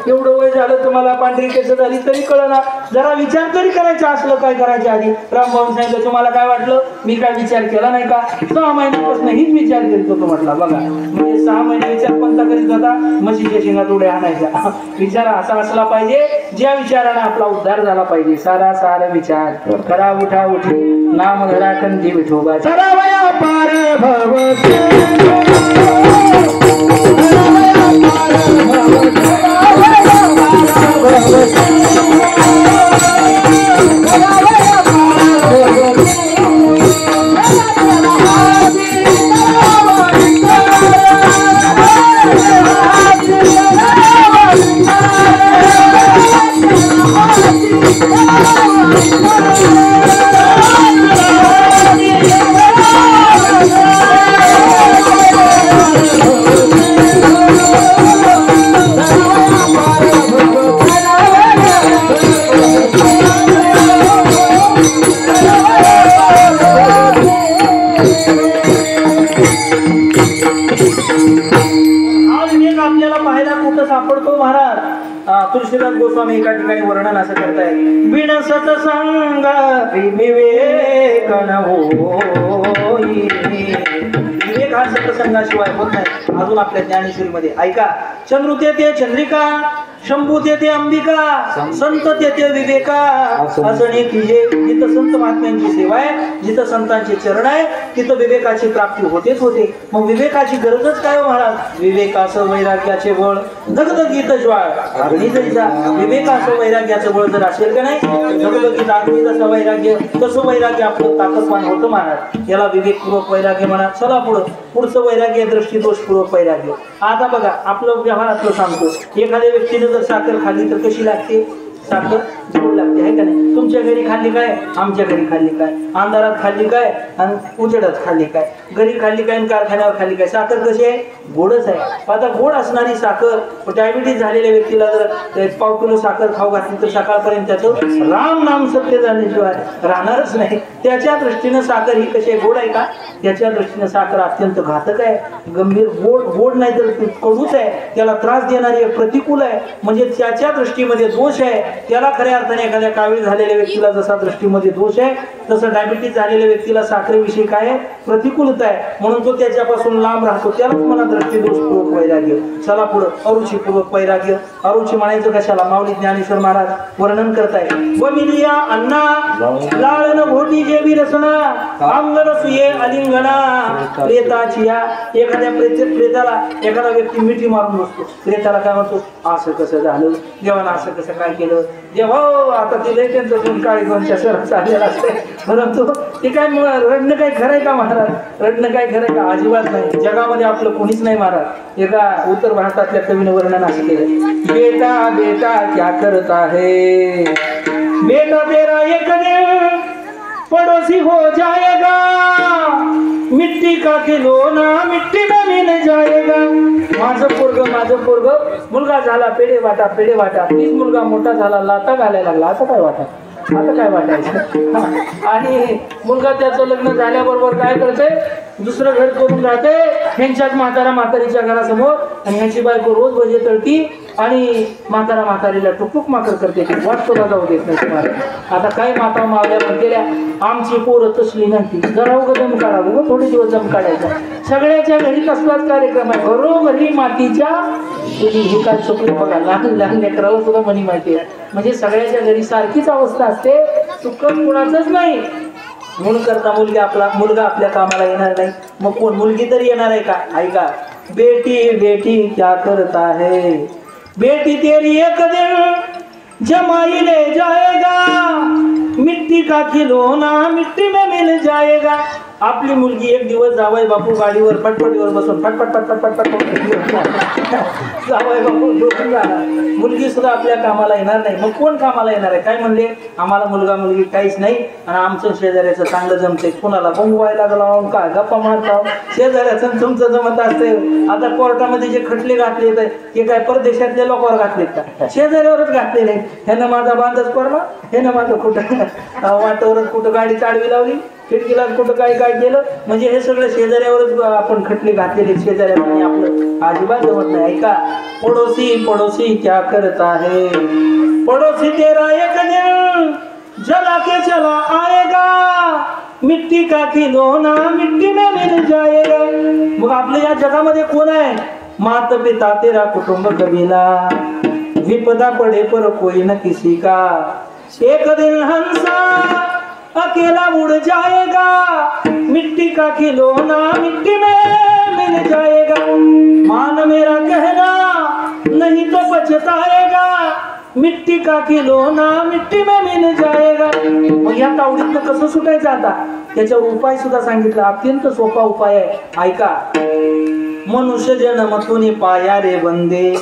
एवढं वय झालं तुम्हाला, पांढरी केस झाली तरी कळना, जरा विचार तरी करायचा असलं काय करायच्या आधी. रामभाऊ सांगितलं, तुम्हाला काय वाटलं मी काय विचार केला नाही का? 6 महिन्यापासून हीच विचार करत होतो म्हटला. बघा, म्हणजे 6 महिने विचार कोणता करीत होता? म्हशीच्या शिंगात उड्या हाणायचा. विचार असा असला पाहिजे ज्या विचाराने आपला उद्धार झाला पाहिजे. सारा सारा विचार करा, उठा उठी नाम धरा कंठी विठोबा. सरावया पार भवती, तुळशीदास गोस्वामी एका ठिकाणी वर्णन असं करताय, बिन सत्संग विवेक न होई. विवेक हा सत्संगाशिवाय होत नाही. अजून आपल्या ज्ञानेश्वरीमध्ये ऐका, चंद्रू तेथे चंद्रिका, शंभू तेथे अंबिका, संत तेथे विवेका. असणे तिजे जिथं संत महात्म्यांची सेवा आहे, जिथं संतांचे चरण आहे, तिथं विवेकाची प्राप्ती होतेच होते. मग विवेकाची गरजच काय महाराज? विवेकाचं वैराग्याचे बळ धगधगीत ज्वाळ अग्नी जैसा. विवेकाचं वैराग्याचं बळ जर असेल का नाही, धगधगीत अग्नी जसं वैराग्य, तसं वैराग्य आपलं ताकदवान होतं महाराज. याला विवेकपूर्वक वैराग्य म्हणा. चला पुढचं वैराग्य दृष्टीदोषपूर्वक वैराग्य. आता बघा आपलं व्यवहारातलं सांगतो, एखाद्या व्यक्तीने जर साखर खाल्ली तर कशी लागते? साखर गोड लागते, आहे का नाही? तुमच्या घरी खाल्ली काय, आमच्या घरी खाल्ली काय, अंधारात खाल्ली काय आणि उजेडात खाल्ली काय, घरी खाल्ली काय आणि कारखान्यावर खाल्ली काय, साखर कशी आहे? गोडच आहे. आता गोड असणारी साखर डायबिटीज झालेल्या व्यक्तीला जर पाव किलो साखर खाऊ घातली तर सकाळपर्यंत त्याचं राम नाम सत्य झाल्याशिवाय राहणारच नाही. त्याच्या दृष्टीनं साखर ही कशी आहे? गोड आहे का? त्याच्या दृष्टीनं साखर अत्यंत घातक आहे, गंभीर. गोड नाही तर कडूच आहे, त्याला त्रास देणारी प्रतिकूल आहे. म्हणजे त्याच्या दृष्टीमध्ये दोष आहे. त्याला खऱ्या अर्थाने एखाद्या कावीळ झालेल्या व्यक्तीला जसा दृष्टीमध्ये दोष आहे, तसं डायबिटीज झालेल्या व्यक्तीला साखरेविषयी काय आहे? प्रतिकूलता आहे. म्हणून तो त्याच्यापासून लांब राहतो. त्यालाच मला दृष्टीदोषपूर्वक वैराग्य. चला पुढं अरुचीपूर्वक वैराग्य. अरुची म्हणायचं कशाला? माऊली ज्ञानेश्वर महाराज वर्णन करताय, व मिलिया अन्ना लाळन घोटी जेवी रसना अंगण सुये अलिंगना प्रेताची. या एखाद्या प्रेताला एखादा व्यक्ती मिठी मारून बसतो. प्रेताला काय म्हणतो? असं कसं झालं देवाला, असं कसं काय केलं देवा? आता तिला त्यांचं काळी दोनच्या सर चाललेला असते. परंतु ते काय रडणं काय खरंय का महाराज? रडणं काय खरंय का? अजिबात नाही. जगामध्ये आपलं कोणीच नाही महाराज. एका उत्तर भारतातल्या कवीने वर्णन असं केलं, बेटा बेटा क्या करता है, बेटा तेरा एक दिन पड़ोसी हो जाएगा, मिट्टी का खिलौना मिट्टी में मिल जाएगा. माझं पोरग मुलगा झाला पेढे वाटा पेढे वाटा, तीच मुलगा मोठा झाला लाता घालायला लागला. आता काय वाटायचं? आणि मुलगा त्याचं लग्न झाल्याबरोबर काय करते? दुसरं घर करून राहते ह्यांच्याच म्हातारीच्या घरासमोर. आणि ह्याची बायको रोज भजे तळती आणि म्हातारीला टुकटुक माकर करते. वाट तुला जाऊ देत नाही तुम्हाला. आता काय माता मावल्या गेल्या, आमची पोरं तसली नाही, जरा उगं जम काढावं, थोडे दिवस जम काढायचा. सगळ्याच्या घरी कसलाच कार्यक्रम आहे, घरोघरी मातीच्या हे काय चुकलं बघा. लहान लेकराला सुद्धा म्हणी माहिती आहे. म्हणजे सगळ्याच्या घरी सारखीच अवस्था असते, चुकत कुणाचंच नाही. म्हणून करता मुलगा आपल्या कामाला येणार नाही. मग कोण? मुलगी तरी येणार आहे का? ऐका, बेटी बेटी क्या करता है, बेटी तेरी एक दिन जमाई ले जाएगा, मिट्टी का खिलौना मिट्टी में मिल जाएगा. आपली मुलगी एक दिवस जावई बापू गाडीवर फटफटीवर बसून फटफट जावई बापू झोपून जाणार. मुलगी सुद्धा आपल्या कामाला येणार नाही. मग कोण कामाला येणार आहे? काय म्हणले? आम्हाला मुलगा मुलगी काहीच नाही आणि आमचं शेजाऱ्याचं चांगलं जमतंय. कोणाला बंगवायला लावून काय गप्पा मारता? शेजाऱ्याचं तुमचं जमत असते. आता कोर्टामध्ये जे खटले घातले ते काय परदेशातल्या लोकांवर घातलेत का? शेजाऱ्यावरच घातलेले. ह्यानं माझा बांधच पडला, ह्यानं माझं कुठं वाटावरच कुठं गाडी चाडवी लावली, खिडकीला कुठं काय काय केलं. म्हणजे हे सगळं शेजाऱ्यावरच आपण खटले घातलेले. शेजाऱ्याने आपलं अजिबात जमत नाही. ऐका, पडोसी पडोसी क्या करता है, पडोसी तेरा एक दिन जला के चला आएगा, मिट्टी का खिलौना मिट्टी में मिल जाएगा. मग आपल्या या जगामध्ये कोण आहे? माता पिता तेरा कुटुंब कबीला, विपदा पडे पर कोई न किसी का, एक दिन हंसा अकेला उड़ जाएगा, मिट्टी का खिलौना मिट्टी में मिल जाएगा. मान मेरा कहना नहीं तो पछताएगा, मिट्टी का खिलौना मिट्टी में मिल जाएगा. मग या तावडीतनं कसं सुटायचं? आता त्याच्यावर उपाय सुद्धा सांगितला. अत्यंत सोपा उपाय आहे. ऐका, मनुष्य जन्म तूने पाया रे बंदे,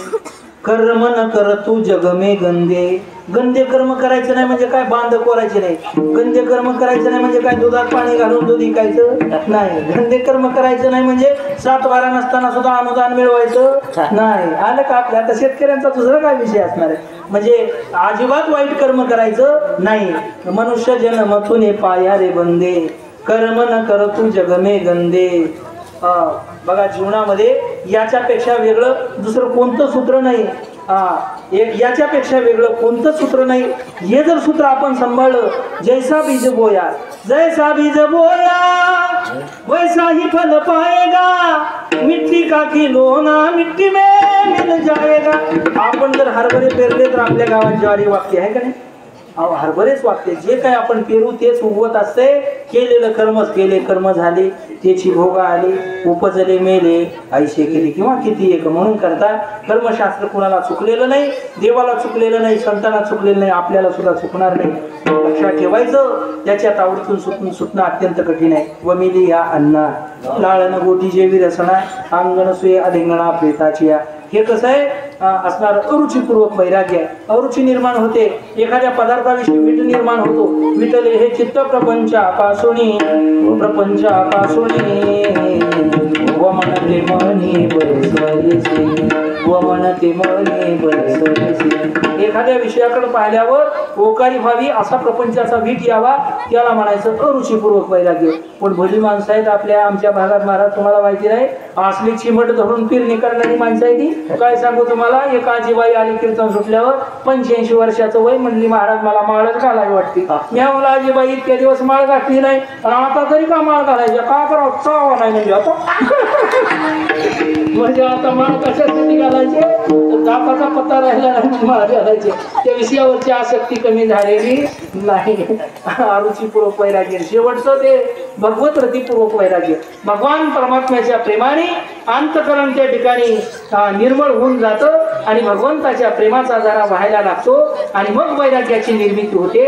कर्म न कर तू जग में गंदे. गंदे कर्म करायचं नाही म्हणजे काय? बांध कोरायचे नाही. गंदे कर्म करायचं नाही म्हणजे काय? दुधात पाणी घालून दूध विकायचं नाही. गंदे कर्म करायचं नाही म्हणजे 7 वारा नसताना सुद्धा अनुदान मिळवायचं नाही. आलं का आपल्या? आता शेतकऱ्यांचा दुसरा काय विषय असणार आहे? म्हणजे अजिबात वाईट कर्म करायचं नाही. मनुष्य जन्म तूने पाया रे बंदे, कर्म न कर तू जग में गंदे. बघा, जीवनामध्ये याच्यापेक्षा वेगळं दुसरं कोणतं सूत्र नाही. याच्यापेक्षा वेगळं कोणतं सूत्र नाही. हे जर सूत्र आपण सांभाळलं, जैसा बीज बोया वैसा ही फल पाएगा, मिट्टी का खिलौना मिट्टी में मिल जाएगा. आपण जर हरभरे पेरले तर आपल्या गावात ज्वारी वाक्य आहे का नाही? हरभरेच वागते. जे काय आपण पेरू तेच उगवत असते. केलेलं कर्म झाले, त्याची भोगा आली, उपजले मेले, ऐशे केली किंवा किती एक. म्हणून करता कर्मशास्त्र कुणाला चुकलेलं नाही, देवाला चुकलेलं नाही, संतांना चुकलेलं नाही, आपल्याला सुद्धा चुकणार नाही. लक्षात ठेवायचं. त्याच्या तावडीतून सुटणं अत्यंत कठीण आहे. वमिली या अन्ना लाळन गोटी जेवी रसना अंगण सुये अलिंगणा प्रेताची. हे कसं आहे असणार? अरुचीपूर्वक वैराग्य. अरुची निर्माण होते, एखाद्या पदार्थाविषयी विट निर्माण होतो. विटले हे चित्त प्रपंचापासून वमनते मनी बरसलेसे, वमनते मनी बरसलेसे. एखाद्या विषयाकडे पाहिल्यावर ओकारी व्हावी असा प्रपंचाचा वीट यावा, त्याला म्हणायचं अरुचीपूर्वक वैराग्य. पण भली माणसं आहेत आपल्या आमच्या भागात महाराज, तुम्हाला माहिती नाही, असली चिमट धरून फिरणी करणारी माणसं आहे ती. काय सांगू तुम्हाला, एक आजीबाई आली कीर्तन सुटल्यावर, 85 वर्षाचं वय, म्हणली महाराज मला माळच घालावी वाटते. मी म्हणलं आजीबाई इतक्या दिवस माळ घातली नाही, आता तरी का माळ घालायच्या, का करावं, चावा नाही म्हणजे आता. म्हणजे आता माळ कशासाठी घालायचे, दाताचा पत्ता राहिला नाही माळ घालायचे. त्या विषयावरची आसक्ती कमी झालेली नाही. अरुचीपूर्वक वैराग्य. शेवटचं ते भगवत रतीपूर्वक वैराग्य. भगवान परमात्म्याच्या प्रेमाने अंतकरण त्या ठिकाणी निर्मळ होऊन जातं आणि भगवंताच्या प्रेमाचा जरा व्हायला लागतो आणि मग वैराग्याची निर्मिती होते.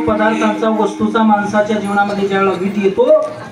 पदार्थांचा वस्तूचा माणसाच्या जीवनामध्ये ज्यावेळेला भीत येतो,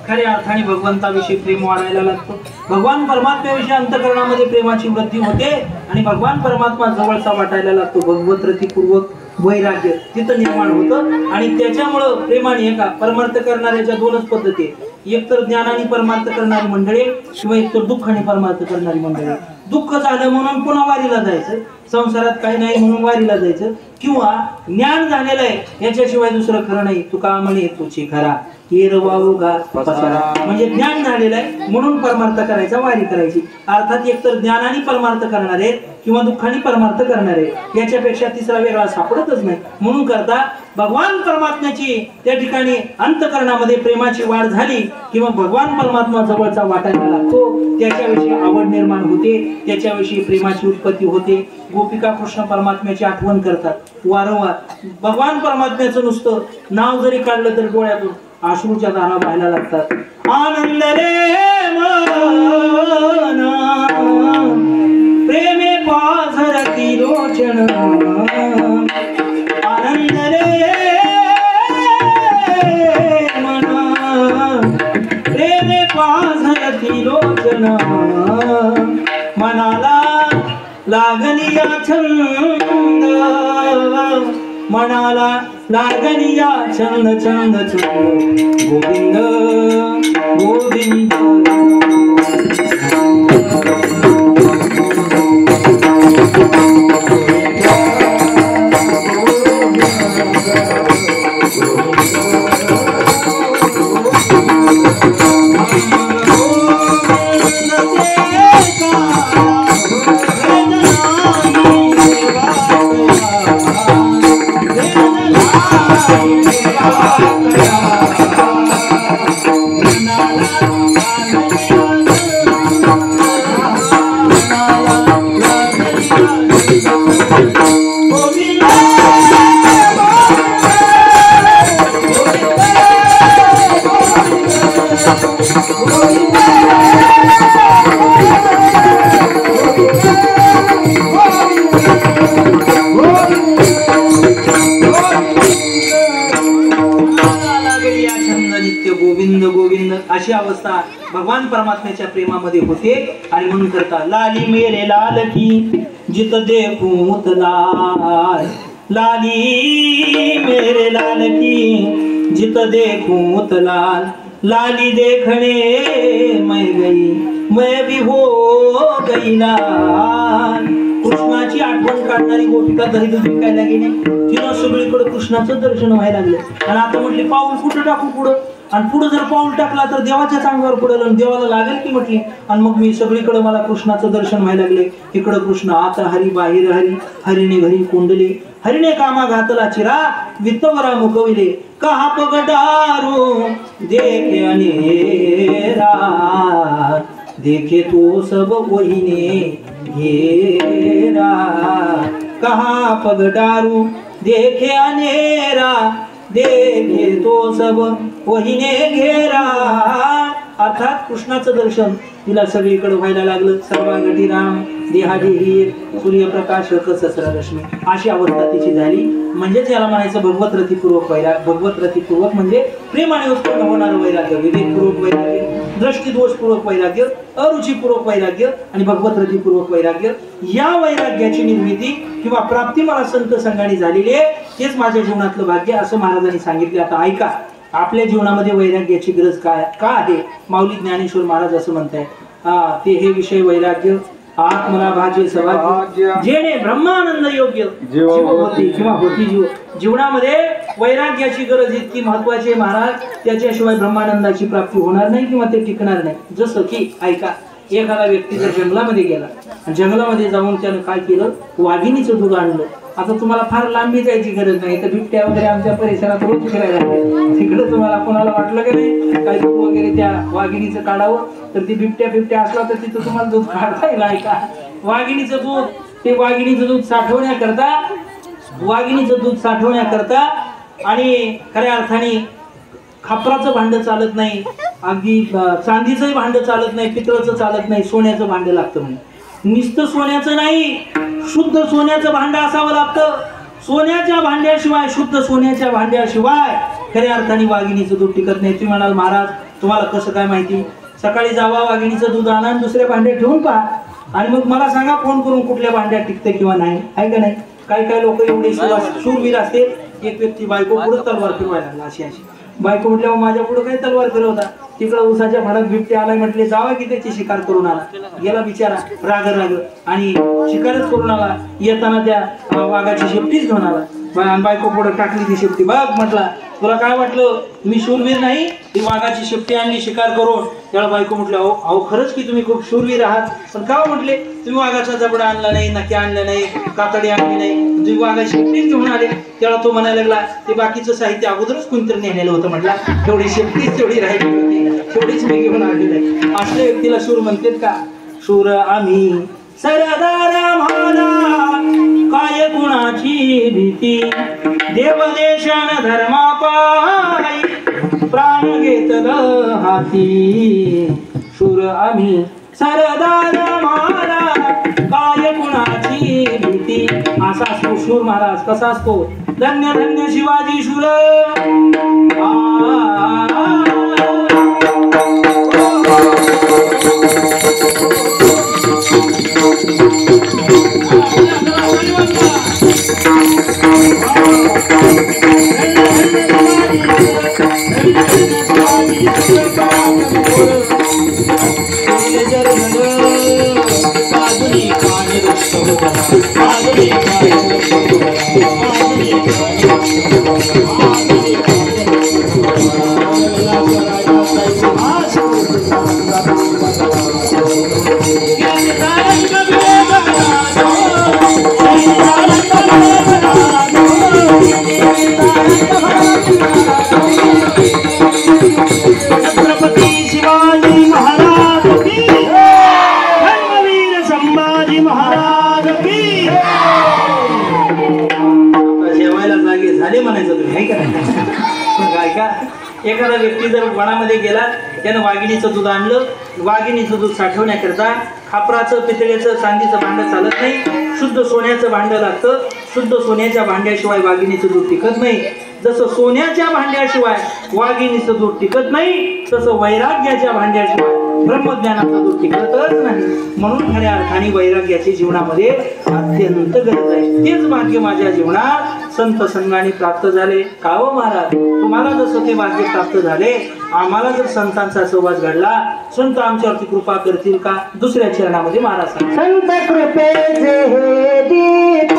खऱ्या अर्थाने भगवंताविषयी प्रेम वाढायला लागतो. भगवान परमात्म्याविषयी अंतःकरणामध्ये प्रेमाची वृद्धी होते आणि भगवान परमात्मा जवळचा वाटायला लागतो. भगवत रतीपूर्वक वैराग्य तिथं निर्माण होतं आणि त्याच्यामुळं प्रेमाने एका परमार्थ करणाऱ्याच्या दोनच पद्धती, एक तर ज्ञानाने परमार्थ करणारी मंडळी किंवा एक तर दुःखाने परमार्थ करणारी मंडळी. दुःख झालं म्हणून पुन्हा वारीला जायचं, संसारात काही नाही म्हणून वारीला जायचं, किंवा ज्ञान झालेलं आहे याच्याशिवाय दुसरं खरं नाही. तुका म्हणे तुझी खरा म्हणजे ज्ञान झालेलं आहे म्हणून परमार्थ करायचा, वारी करायची. अर्थात एक तर ज्ञानाने परमार्थ करणारे किंवा दुःखाने परमार्थ करणारे, याच्यापेक्षा तिसरा वेगळा सापडतच नाही. म्हणून करता भगवान परमात्म्याची त्या ठिकाणी अंतःकरणामध्ये प्रेमाची वाढ झाली किंवा भगवान परमात्मा जवळचा वाटायला लागतो, त्याच्याविषयी आवड निर्माण होते, त्याच्याविषयी प्रेमाची उत्पत्ती होते. गोपिका कृष्ण परमात्म्याची आठवण करतात वारंवार. भगवान परमात्म्याचं नुसतं नाव जरी काढलं तर डोळ्यातून अश्रूच्या धारा व्हायला लागतात. आनंद रे मना प्रेमे पाझरती लोचन, आनंद रे मना प्रेमे पाझरती लोचन, लागनिया छंद मनाला लागनिया छंद छंद छंद गोविंद गोविंद गोविंद गोविंद अशी अवस्था भगवान परमात्म्याच्या प्रेमामध्ये होते आणि म्हणून करता लाली मेरे लाल की जित देखूं लाल लाली मेरे लाल की जित देखूं लाल लाली देखने मैं भी हो गई लाल कृष्णाची आठवण काढणारी गोपिका दही दूध काय लागेल तिनं सगळीकडे कृष्णाचं दर्शन व्हायला लागलं आणि आता म्हटली पाऊल कुठं टाकू पुढं आणि पुढे जर पाऊल टाकला तर देवाच्या अंगावर पडेल आणि देवाला लागेल की म्हटली आणि मग मी सगळीकडे मला कृष्णाचं दर्शन व्हायला लागले इकडं कृष्ण आता हरी बाहेर हरी हरीने घरी कोंडले हरीने कामा घातला चिरा वित्तवरा मुकविले कहा पगडारू देखे अनेरा देखे तो सब वहीने घेरा कहा पगडारू देखे अनेरा देखे तो सब वहीने घेरा अर्थात कृष्णाचं दर्शन तिला सगळीकडे व्हायला लागलं सर्वांगठी राम देहादेही सूर्यप्रकाश सहस्र रश्मी अशी अवस्था तिची झाली म्हणजेच याला म्हणायचं भगवत रतीपूर्वक वैराग्य भगवत रतीपूर्वक म्हणजे प्रेमाने उत्पन्न होणारं वैराग्य विवेकपूर्वक वैराग्य दृष्टीदोषपूर्वक वैराग्य अरुचीपूर्वक वैराग्य आणि भगवत रतीपूर्वक वैराग्य या वैराग्याची निर्मिती किंवा प्राप्ती मला संत संघाने झालेली आहे तेच माझ्या जीवनातलं भाग्य असं महाराजांनी सांगितले आता ऐका आपल्या जीवनामध्ये वैराग्याची गरज का आहे माऊली ज्ञानेश्वर महाराज असं म्हणतायत ते हे विषय वैराग्य आत्मला भाग्य सौभाग्य जेणे ब्रह्मानंद योग्य जीवहोती किंवा होती जीव जीवनामध्ये वैराग्याची गरज इतकी महत्वाची आहे महाराज त्याच्याशिवाय ब्रह्मानंदाची प्राप्ती होणार नाही किंवा ते टिकणार नाही जसं की ऐका एखादा व्यक्ती जर जंगलामध्ये गेला जंगलामध्ये जाऊन त्यानं काय केलं वाघिणीचं दूध आणलं आता तुम्हाला फार लांबी जायची गरज नाही तर बिबट्या वगैरे आमच्या परिसरात रोज फिरायला तिकडे तुम्हाला कोणाला वाटलं का नाही काही दूध वगैरे त्या वाघिणीचं काढावं तर ती बिबट्या असला तर तिथं तुम्हाला दूध काढता येईल ऐका वाघिणीचं दूध ते वाघिणीचं दूध साठवण्याकरता आणि खऱ्या अर्थाने खापराचं भांडं चालत नाही अगदी चांदीचंही भांडं चालत नाही पितळाचं चालत नाही सोन्याचं भांडं लागतं म्हणे नुसतं सोन्याचं नाही शुद्ध सोन्याचं भांडं असावं लागतं सोन्याच्या भांड्याशिवाय शुद्ध सोन्याच्या भांड्याशिवाय खऱ्या अर्थाने वाघिणीचं दूध टिकत नाही तुम्ही म्हणाल महाराज तुम्हाला कसं काय माहिती सकाळी जावा वाघिणीचं दूध आणा आणि दुसऱ्या भांड्यात ठेवून पहा आणि मग मला सांगा फोन करून कुठल्या भांड्यात टिकते किंवा नाही आहे का नाही काही लोक एवढे शूरवीर असते एक व्यक्ती बायको पुढे तलवार फिरवायला लागला अशी बायको म्हटल्यावर माझ्या पुढे काय तलवार फिरवता तिकडं उसाच्या भाडात बिबट्या आलाय म्हटले जावा की त्याची शिकार करून आला गेला बिचारा राग आणि शिकारच करून आला येताना त्या वाघाची शेपटीच घेऊन आला बायको पुढे टाकली ती शेपटी बघ म्हटला तुला काय वाटलं मी शूरवीर नाही ती वाघाची शेपटी आणली शिकार करून त्याला बायको म्हटलं अहो खरंच की तुम्ही खूप शूरवीर आहात पण का म्हटले तुम्ही वाघाचा जबडा आणला नाही नक्की आणलं नाही कातडी आणली नाही तुम्ही वाघाची शेपटीच घेऊन आले त्याला तो म्हणायला लागला ते बाकीचं साहित्य अगोदरच कोणतरी नेलेलं होतं म्हटला तेवढी शेपटीच तेवढी राहिली होती तेवढीच मी घेऊन आली नाही असल्या व्यक्तीला शूर म्हणतात का शूर आम्ही सरदारा म्हाला काय कुणाची भीती देवदेशन धर्मापायी प्राण घेतलं हाती शूर आम्ही सरदार म्हाला काय कुणाची भीती असा असतो शूर महाराज कसा असतो धन्य धन्य शिवाजी शूर एखादा व्यक्ती जर वनामध्ये गेला, त्यानं वाघिणीचं दूध आणलं, वाघिणीचं दूध साठवण्याकरता खापराचं, पितळेचं, चांदीचं भांडं चालत नाही, शुद्ध सोन्याचं भांडं लागतं. शुद्ध सोन्याच्या भांड्याशिवाय वाघिणीचं दूध टिकत नाही. जसं सोन्याच्या भांड्याशिवाय वाघिणीचं दूध टिकत नाही, तसं वैराग्याच्या भांड्याशिवाय ब्रह्मज्ञानाचं दूध टिकतच नाही. म्हणून खऱ्या अर्थाने वैराग्याची जीवनामध्ये अत्यंत गरज आहे. तेच भाग्य माझ्या जीवनात संत संघाने प्राप्त झाले. का हो महाराज, तुम्हाला जसं ते भाग्य प्राप्त झाले, आम्हाला जर संतांचा सहवास घडला, संत आमच्यावरती कृपा करतील का? दुसऱ्या चरणामध्ये महाराज सांगतात, संत कृपेचे हे दीप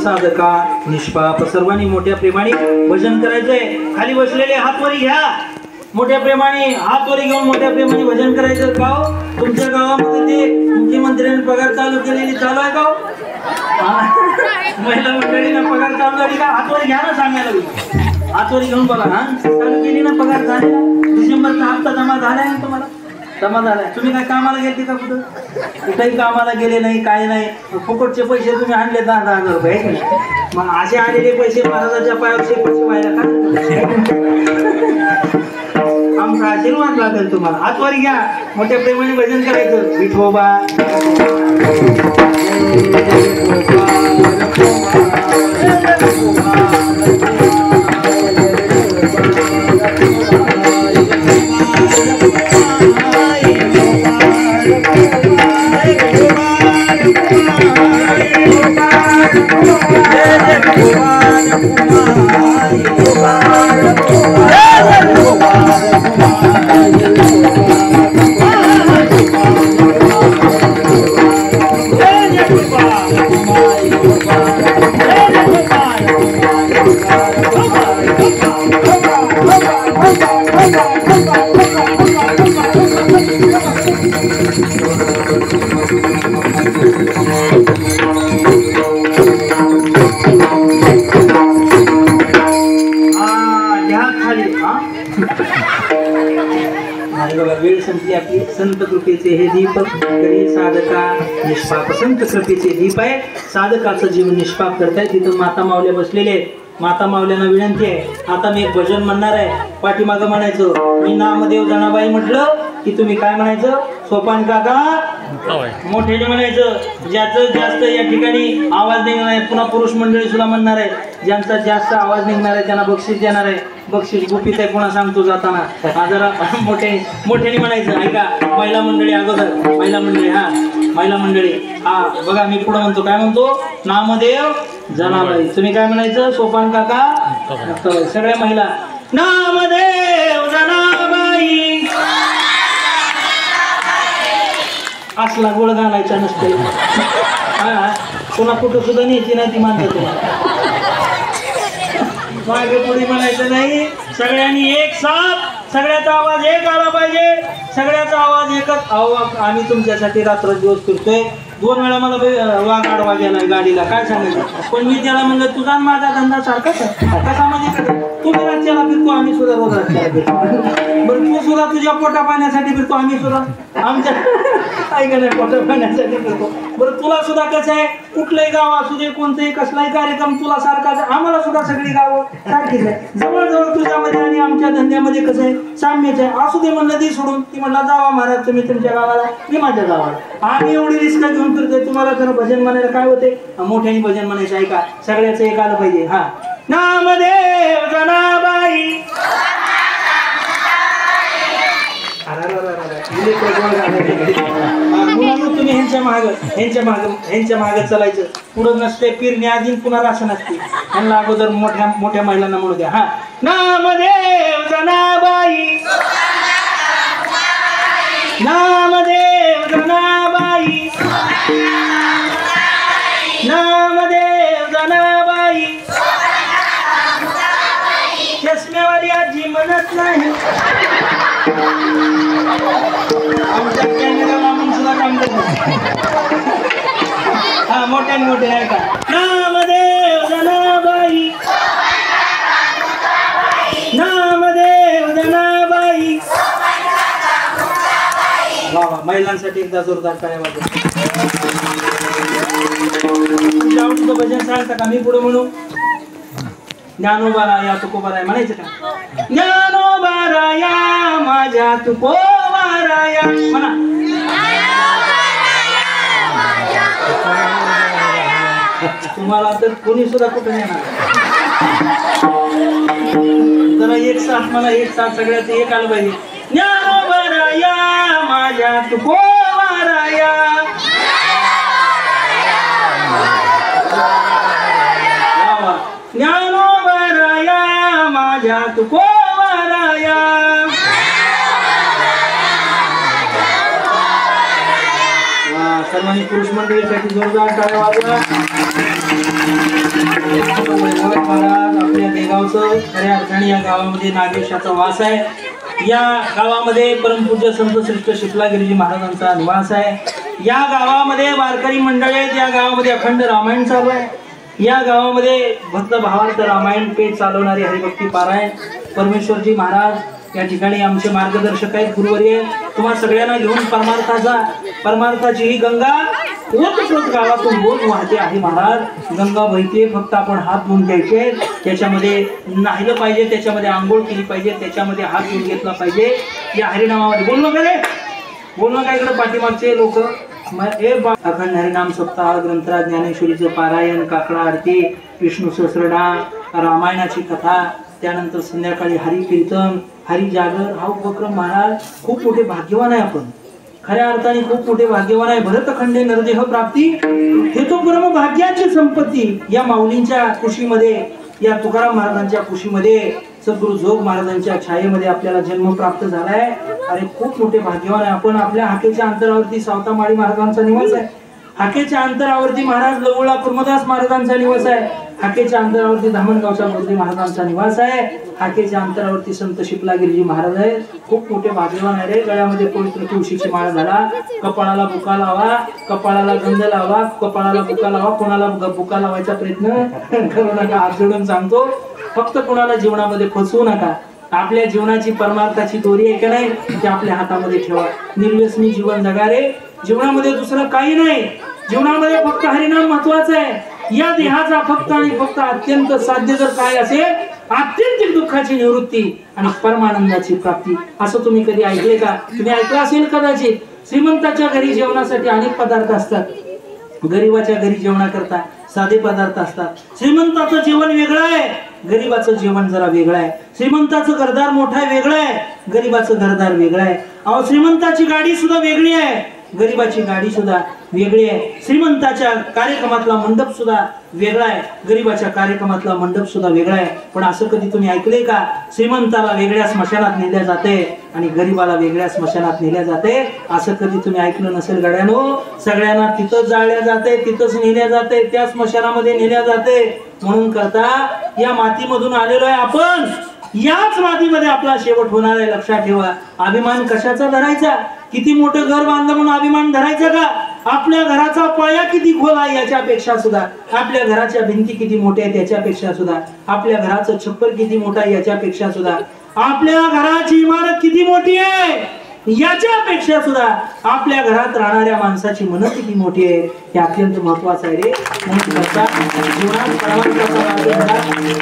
साधका निष्पाप. सर्वांनी मोठ्या प्रेमाने भजन करायचंय. खाली बसलेले हात वरी घ्या, मोठ्या प्रेमाने हात वरी घेऊन मोठ्या प्रेमाने भजन करायचं. का हो, तुमच्या गावामध्ये ते मुख्यमंत्र्यांनी पगार चालू केलेली चालू आहे का हो? महिला मंडळींना पगार चालू झाली का? हात वरी घ्या ना, सांगायला हात वरी घेऊन बघा. हा, चालू केली ना, पगार झाले. डिसेंबरचा हप्ता जमा झालाय ना तुम्हाला? जमा झालाय. तुम्ही काय कामाला गेले का? कुठं कुठेही कामाला गेले नाही, काय नाही. फुकटचे पैसे तुम्ही आणले 10,000 रुपये. मग असे आलेले पैसे महाराजाच्या पायावरचे पैसे व्हायला का? आमचा आशीर्वाद लागेल तुम्हाला. हातवर घ्या, मोठ्या प्रेमाने भजन करायचं. विठोबा वेळ संपली आपली. संत कृपेचे हे दीप करी साधका निष्पाप. संत कृपेचे दीप आहे. साधकाचं जीवन निष्पाप करताय. तिथं माता मावल्या बसलेले आहेत. माता मावल्यांना विनंती आहे, आता मी एक भजन म्हणणार आहे. पाठीमागं म्हणायचं, मी नामदेव जनाबाई म्हटलं की तुम्ही काय म्हणायचं? सोपान काका मोठ्याने म्हणायचं. ज्याचं जास्त या ठिकाणी आवाज निघणार आहे, पुन्हा पुरुष मंडळी सुद्धा म्हणणार आहे, ज्यांचा जास्त आवाज निघणार आहे त्यांना बक्षीस देणार आहे. बक्षीस गुपित आहे, पुन्हा सांगतो जाताना. जरा मोठ्याने म्हणायचं. ऐका, महिला मंडळी अगोदर, महिला मंडळी. हा, महिला मंडळी हा बघा मी पुढे म्हणतो काय म्हणतो नामदेव जनाबाई तुम्ही काय म्हणायचं सोपान काका सगळ्या महिला नामदेव जनाबाई असला गोड घालायचा नसते हा पुन्हा कुठं सुद्धा न्यायची नाही ती मानतात मागे पुढे म्हणायचं नाही सगळ्यांनी एक साथ सगळ्याचा आवाज एक आला पाहिजे सगळ्याचा आवाज एकच आवाज आम्ही तुमच्यासाठी रात्र दिवस फिरतोय 2 वेळा मला वाघ आडवा गेलाय गाडीला काय सांगायचं पण मी त्याला म्हणलं तुझा माझा धंदा सारखाच आहे कसा म्हणजे तुम्ही राज्याला फिरतो आम्ही सुद्धा रोज राज्याला फिरतो बरं तू सुद्धा तुझ्या पोटा पाण्यासाठी फिरतो आम्ही सुद्धा आमच्या ऐका नाही पोटा पाण्यासाठी फिरतो बरं तुला सुद्धा कसं आहे कुठलंही गाव असू दे कोणतंही कसलाही कार्यक्रम तुला सारखाच आम्हाला सुद्धा सगळी गावं सारखीच आहे जवळजवळ तुझ्यामध्ये आणि आमच्या धंद्यामध्ये कसं आहे साम्यच आहे असू दे म्हणलं ती सोडून ती म्हणला जावा महाराज तुम्ही तुमच्या गावाला मी माझ्या गावाला आम्ही एवढी रिस्क घेऊन फिरतोय तुम्हाला जर भजन म्हणायला काय होते मोठ्याने भजन म्हणायचं ऐका सगळ्याचं एक आलं पाहिजे हा नामदेव जनाबाई तुम्ही ह्यांच्या माग चालायचं पुढं नसते पिरणे आधी पुन्हा असं नसते ह्यांना अगोदर मोठ्या मोठ्या महिलांना म्हणू द्या हा नामदेव जनाबाई नामदेव जनाबाई नामदेव जनाबाई चष्म्यावाली आजी म्हणत नाही आमच्या कॅमेराला म्हणून सुद्धा काम करतो हा मोठ्याने मोठे आहे का नामदेव जनाबाई नामदेव जनाबाई वा महिलांसाठी एकदा जोरदार काय वाजव तुमच्या आवडीचं भजन सांगता का मी पुढे म्हणू ज्ञानोबाराया तुकोबाराया म्हणायचं का ज्ञानोबाराया माझ्या तुकोबाराया म्हणा तुम्हाला तर कोणी सुद्धा कुठं येणार जरा एक साथ मला एक साथ सगळ्याचं एक आलं पाहिजे ज्ञानोबाराया माझ्या तुकोबाराया ज्ञानोबाराया माझ्या तुकोबाराया सर्वांनी पुरुष मंडळीसाठी जोरदार टाळ्या वाजवा महाराज आपल्या देगावचं खऱ्या अर्थाने या गावामध्ये नागेशाचा वास आहे या गावामध्ये परमपूज्य संत श्रेष्ठ शिपलागिरीजी महाराजांचा निवास आहे या गावामध्ये वारकरी मंडळ आहेत या गावामध्ये अखंड रामायण चालू आहे या गावामध्ये भक्त भावार्थ रामायण पेठ चालवणारे हरिभक्ती पारायण परमेश्वरजी महाराज या ठिकाणी आमचे मार्गदर्शक आहेत गुरुवर्य तुम्हा सगळ्यांना घेऊन परमार्थाची ही गंगा ओतप्रोत गावातून रोज वाहते आहे महाराज गंगा वाहते फक्त आपण हात धुवून घ्यायचे त्याच्यामध्ये नाहिलं पाहिजे त्याच्यामध्ये आंघोळ केली पाहिजे त्याच्यामध्ये हात धुवून घेतला पाहिजे या हरिनामामध्ये बोलणं काय इकडे पाठीमागचे लोक अखंड हरिनाम सप्ताह ग्रंथराज ज्ञानेश्वरीचं पारायण काकडा आरती विष्णू सहस्रनाम रामायणाची कथा त्यानंतर संध्याकाळी हरी कीर्तन हरी जागर हा उपक्रम महाराज खूप मोठे भाग्यवान आहे आपण खऱ्या अर्थाने खूप मोठे भाग्यवान आहे भरतखंडे नरदेह प्राप्ती हे तो परम भाग्याची संपत्ती या माऊलींच्या कुशीमध्ये या तुकाराम महाराजांच्या कुशीमध्ये सद्गुरु जोग महाराजांच्या छायेमध्ये आपल्याला जन्म प्राप्त झालाय अरे खूप मोठे भाग्यवान आहे आपण आपल्या हाकेच्या अंतरावरती सावतामाळी महाराजांचा निवास आहे हाकेच्या अंतरावरती महाराज लवळा कुर्मदास महाराजांचा निवास आहे हाकेच्या अंतरावरती धामणगावच्या मोदी महाराजांचा निवास आहे हाकेच्या अंतरावरती संत शिपलागिरीजी महाराज आहे खूप मोठे भाग्यवान आहे रे गळ्यामध्ये पवित्र तुळशीची माळ घाला कपाळाला बुका लावा कपाळाला गंध लावा कपाळाला बुका लावा कोणाला बुका लावायचा प्रयत्न करू नका हात जोडून सांगतो फक्त कोणाला जीवनामध्ये फसवू नका आपल्या जीवनाची परमार्थाची दोरी आहे का नाही ते आपल्या हातामध्ये ठेवा निर्व्यसनी जीवन जगा रे जीवनामध्ये दुसरं काही नाही जीवनामध्ये फक्त हरिनाम महत्वाचं आहे या देहाचा फक्त आणि फक्त अत्यंत साध्य जर काय असेल आत्यंतिक दुःखाची निवृत्ती आणि परमानंदाची प्राप्ती असं तुम्ही कधी ऐकले का तुम्ही ऐकलं असेल कदाचित श्रीमंताच्या घरी जेवणासाठी अनेक पदार्थ असतात गरीबाच्या घरी जेवणाकरता साधे पदार्थ असतात श्रीमंताचं जेवण वेगळं आहे गरीबाचं जेवण जरा वेगळं आहे श्रीमंताचं घरदार मोठा आहे वेगळं आहे गरीबाचं घरदार वेगळं आहे अहो श्रीमंताची गाडी सुद्धा वेगळी आहे गरिबाची गाडी सुद्धा वेगळी आहे, श्रीमंताच्या कार्यक्रमातला मंडप सुद्धा वेगळा आहे, गरिबाच्या कार्यक्रमातला मंडप सुद्धा वेगळा आहे. पण असं कधी तुम्ही ऐकले का श्रीमंताला वेगळ्या स्मशानात नेल्या जाते आणि गरिबाला वेगळ्या स्मशानात नेल्या जाते? असं कधी तुम्ही ऐकलं नसेल गड्यानो. सगळ्यांना तिथंच जाळल्या जाते, तिथंच नेल्या जाते, त्या स्मशानामध्ये नेल्या जाते. म्हणून करता या मातीमधून आलेलो आहे आपण, याच मातीमध्ये आपला शेवट होणार आहे. लक्षात ठेवा. अभिमान कशाचा धरायचा? किती मोठं घर बांधलं म्हणून अभिमान धरायचा का? आपल्या घराचा पाया किती खोल आहे याच्यापेक्षा सुद्धा, आपल्या घराच्या भिंती किती मोठ्या आहेत याच्यापेक्षा सुद्धा, आपल्या घराचं छप्पर किती मोठं आहे याच्यापेक्षा सुद्धा, आपल्या घराची इमारत किती मोठी आहे याच्यापेक्षा सुद्धा आपल्या घरात राहणाऱ्या माणसाची मन किती मोठी आहे हे अत्यंत महत्वाचं आहे रे.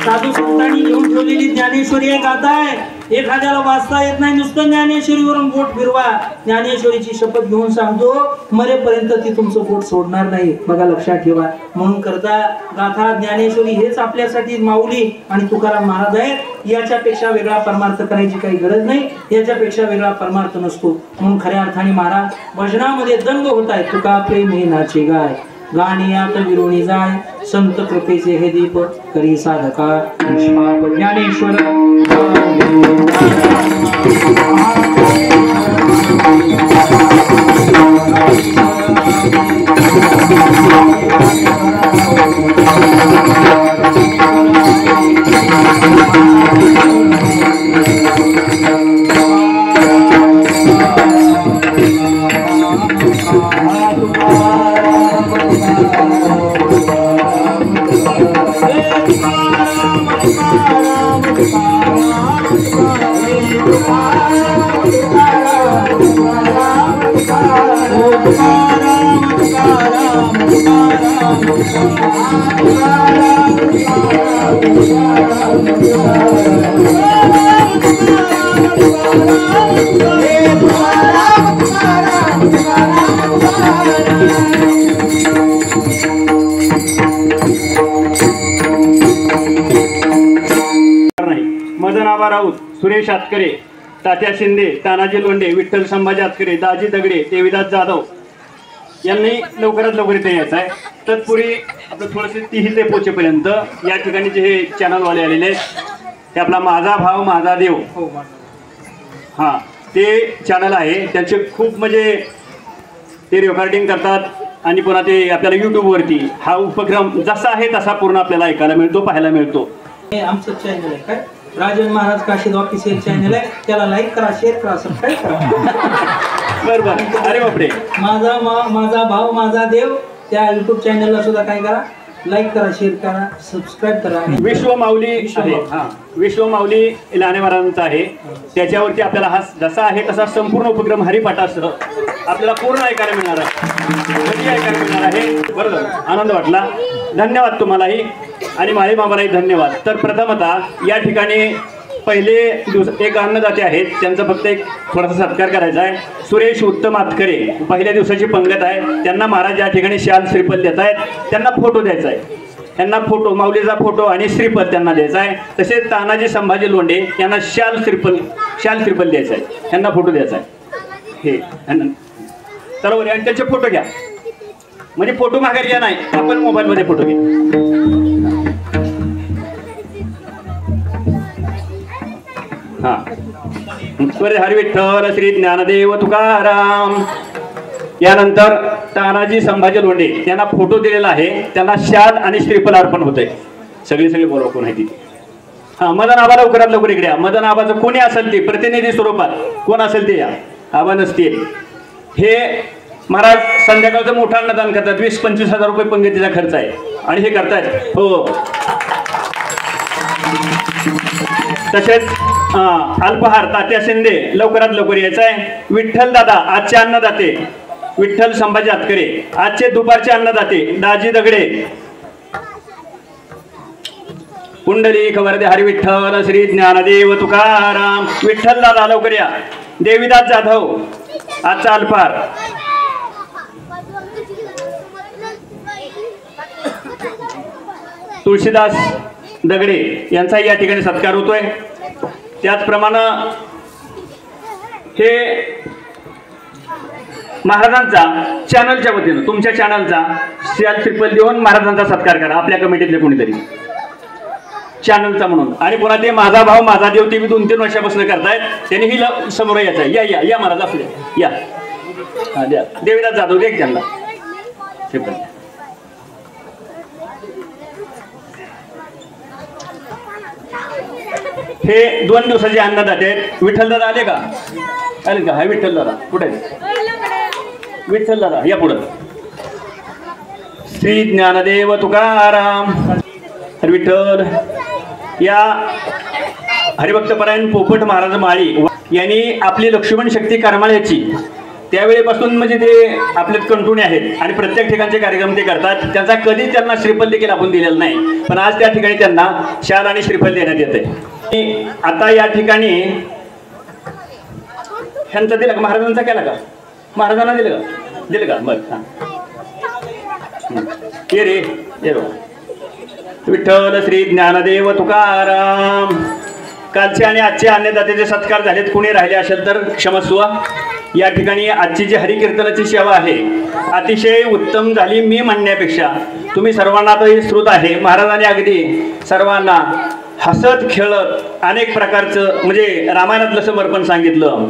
साधू संतांनी घेऊन ठेवलेली ज्ञानेश्वरी एक गाथा आहे. एखाद्याला वाचता येत नाही, नुसतं ज्ञानेश्वरीवरून बोट फिरवा. ज्ञानेश्वरीची शपथ घेऊन सांगतो, मरेपर्यंत ती तुमचं बोट सोडणार नाही. बघा, लक्षात ठेवा. म्हणून करता गाथा ज्ञानेश्वरी हेच आपल्यासाठी माऊली आणि तुकाराम महाराज आहेत. याच्यापेक्षा वेगळा परमार्थ करायची काही गरज नाही, याच्यापेक्षा वेगळा परमार्थ नसतो. म्हणून खऱ्या अर्थाने महाराज भजनामध्ये दंग होत आहे. तुका प्रेम हे नाचे गाय, गाणियात विरोणी जाय, संत कृपेचे हे दीप करी साधका निष्पाप. ज्ञानेश्वर मदन आबा राऊत, सुरेश आतकरे, तात्या शिंदे, तानाजी लोंढे, विठ्ठल संभाजी आतकरे, दाजी दगडे, देवीदास जाधव यांनी लवकरात लवकर इथे यायचं आहे. तत्पूर्वी आपलं थोडंसं तीही ते पोचेपर्यंत या ठिकाणी जे हे चॅनलवाले आलेले आहेत ते आपला माझा भाव माझा देव, हां ते चॅनल आहे. त्यांचे खूप म्हणजे ते रेकॉर्डिंग करतात आणि पुन्हा ते आपल्याला यूट्यूबवरती हा उपक्रम जसा आहे तसा पूर्ण आपल्याला ऐकायला मिळतो, पाहायला मिळतो. हे आमचं चॅनल आहे काय, राजन महाराज काशीद ऑफिशियल चॅनल आहे. त्याला लाईक करा, शेअर करा, सबस्क्राईब करा. बरोबर. अरे बापरे. माझा भाव माझा देव त्या युट्यूब चॅनलला सुद्धा काय करा, लाईक करा, शेअर करा, सबस्क्राईब करा. विश्व माऊली आहे, हां विश्व माऊली लाने महाराजांचा आहे. त्याच्यावरती आपल्याला हा जसा आहे तसा संपूर्ण उपक्रम हरिपाठासह आपल्याला पूर्ण ऐकायला मिळणार आहे, ऐकायला मिळणार आहे. बरोबर, आनंद वाटला. धन्यवाद तुम्हालाही आणि माळी मामालाही धन्यवाद. तर प्रथमतः या ठिकाणी पहिले एक अन्नदाते आहेत, त्यांचा फक्त एक थोडासा सत्कार करायचा आहे. सुरेश उत्तम आतकरे पहिल्या दिवसाची पंगत आहे, त्यांना महाराज या ठिकाणी शाल श्रीफल देत आहेत. त्यांना फोटो द्यायचा आहे, त्यांना फोटो माऊलीचा फोटो आणि श्रीफल त्यांना द्यायचा आहे. तसेच तानाजी संभाजी लोंढे यांना शाल श्रीफल द्यायचा आहे, त्यांना फोटो द्यायचा आहे. हे बरोबर आहे. आणि त्यांचे फोटो घ्या, म्हणजे फोटो माघारी घ्या नाही, आपण मोबाईलमध्ये फोटो घ्या. हा हरी विठ्ठल श्री ज्ञानदेव तुकाराम. यानंतर तानाजी संभाजी लोंढे त्यांना फोटो दिलेला आहे, त्यांना शाल आणि श्रीफल अर्पण होतंय. सगळी बोलवा कोण आहे तिथे. हा मदन आबा लवकरात लवकर इकडे या. मदन आबाचं कोणी असेल ते प्रतिनिधी स्वरूपात कोण असेल ते या. आबा नसतील. हे महाराज संध्याकाळचं मोठं अन्नदान करतात. 20-25 हजार रुपये पंगतीचा खर्च आहे आणि हे करतायत. हो. तसेच अल्पहार तात्या शिंदे लवकरात लवकर यायचं आहे. विठ्ठल दादा आजचे अन्नदाते, विठ्ठल संभाजी आतकरे आजचे दुपारचे अन्नदाते, दाजी दगडे, कुंडली खबरदे हरी विठ्ठल श्री ज्ञानदेव तुकाराम. विठ्ठल दादा लवकर या. देवीदास जाधव आजचा अल्पहार. तुळशीदास दगडे यांचाही या ठिकाणी सत्कार होतोय. त्याचप्रमाणे हे महाराजांचा चॅनलच्या वतीनं तुमच्या चॅनलचा शाल श्रीफल देऊन महाराजांचा सत्कार करा आपल्या कमिटीतले कोणीतरी चॅनलचा म्हणून. आणि पुन्हा ते माझा भाऊ माझा देव ते मी 2-3 वर्षापासून करतायत. त्यांनी ही समोर यायचं. या या या महाराज आपले या. हा द्या देवीदास जाधव दे त्यांना श्रीफल. हे 2 दिवसाचे अन्नदाते आहेत. विठ्ठलदादा आले का? आले का? हा विठ्ठलदादा कुठे आहे? विठ्ठलदादा या पुढं. श्री ज्ञानदेव तुकाराम विठ्ठल या हरिभक्तपरायण पोपट महाराज माळी यांनी आपली लक्ष्मण शक्ती करमाळ्याची त्यावेळेपासून म्हणजे ते आपल्यात कंटुणे आहेत आणि प्रत्येक ठिकाणचे कार्यक्रम ते करतात. त्यांचा कधीच त्यांना श्रीफल देखील आपण दिलेलं नाही, पण आज त्या ठिकाणी त्यांना शाल आणि श्रीफल देण्यात येते. आता या ठिकाणी ह्यांचा दिला का? महाराजांचा केला का? महाराजांना दिलं का? दिलं का? बरं हां ये रे ये रो. विठ्ठल श्री ज्ञानदेव तुकाराम. कालचे आणि आजचे अन्नदातेचे सत्कार झालेत. कुणी राहिले असेल तर क्षमस्व. या ठिकाणी आजची जी हरिकीर्तनाची सेवा आहे अतिशय उत्तम झाली मी म्हणण्यापेक्षा. तुम्ही सर्वांना तर हे श्रुत आहे महाराजांनी अगदी सर्वांना हसत खेळत अनेक प्रकारचं म्हणजे रामायणातलं समर्पण सांगितलं,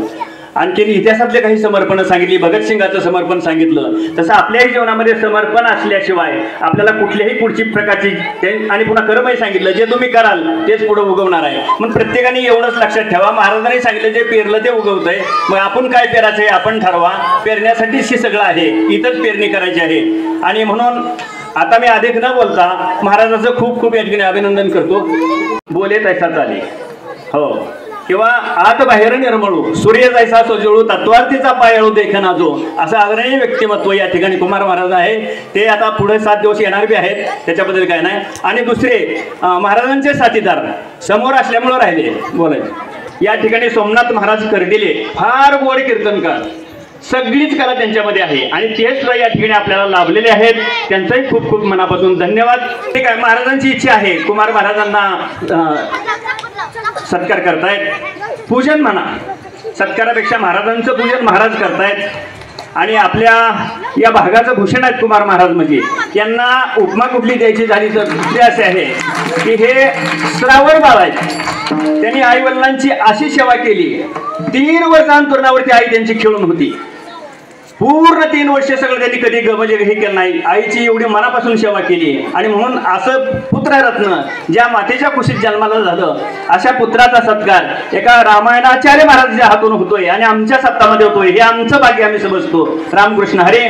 आणखी इतिहासातले काही समर्पण सांगितली, भगतसिंगाचं समर्पण सांगितलं. तसं आपल्याही जीवनामध्ये समर्पण असल्याशिवाय आपल्याला कुठल्याही पुढची प्रकारची आणि पुन्हा कर्मही सांगितलं जे तुम्ही कराल तेच पुढे उगवणार आहे. मग प्रत्येकाने एवढंच लक्षात ठेवा महाराजांनी सांगितलं जे पेरलं ते उगवतंय. मग आपण काय पेरायचं हे आपण ठरवा. पेरण्यासाठीच हे सगळं आहे, इथंच पेरणी करायची आहे. आणि म्हणून आता मी अधिक न बोलता महाराजाचं खूप खूप या ठिकाणी अभिनंदन करतो. बोले तैसा चाले हो किंवा आत बाहेर निर्मळू सूर्य जैसा सोजळू तत्वार्थीचा पायळू देखना जो असं अग्रणी व्यक्तिमत्व या ठिकाणी कुमार महाराज आहे. ते आता पुढे 7 दिवस येणार बी आहेत, त्याच्याबद्दल काय नाही. आणि दुसरे महाराजांचे साथीदार समोर असल्यामुळं राहिले बोलायचे. या ठिकाणी सोमनाथ महाराज कर्डिले फार गोड कीर्तनकार, सगळीच कला त्यांच्यामध्ये आहे आणि तेच सुद्धा या ठिकाणी आपल्याला लाभलेले आहेत. त्यांचाही खूप खूप मनापासून धन्यवाद. ठीक आहे, महाराजांची इच्छा आहे कुमार महाराजांना सत्कार करतायत. पूजन म्हणा, सत्कारापेक्षा महाराजांचं पूजन महाराज करतायत. आणि आपल्या या भागाचं भूषण आहेत कुमार महाराज. म्हणजे यांना उपमा कुठली द्यायची झाली तर ते असे आहे की हे श्रावण बाळ आहेत. त्यांनी आई वडिलांची अशी सेवा केली. 3 वर्ष अंतरुणावरती आई त्यांची खेळून होती. पूर्ण 3 वर्ष सगळं त्यांनी कधी म्हणजे हे केलं नाही. आईची एवढी मनापासून सेवा केली. आणि म्हणून असं पुत्ररत्न ज्या मातेच्या कुशीत जन्माला झालं अशा पुत्राचा सत्कार एका रामायणाचार्य महाराजांच्या हातून होतोय आणि आमच्या सत्तामध्ये होतोय. हे आमचं भाग्य आम्ही समजतो. रामकृष्ण हरे.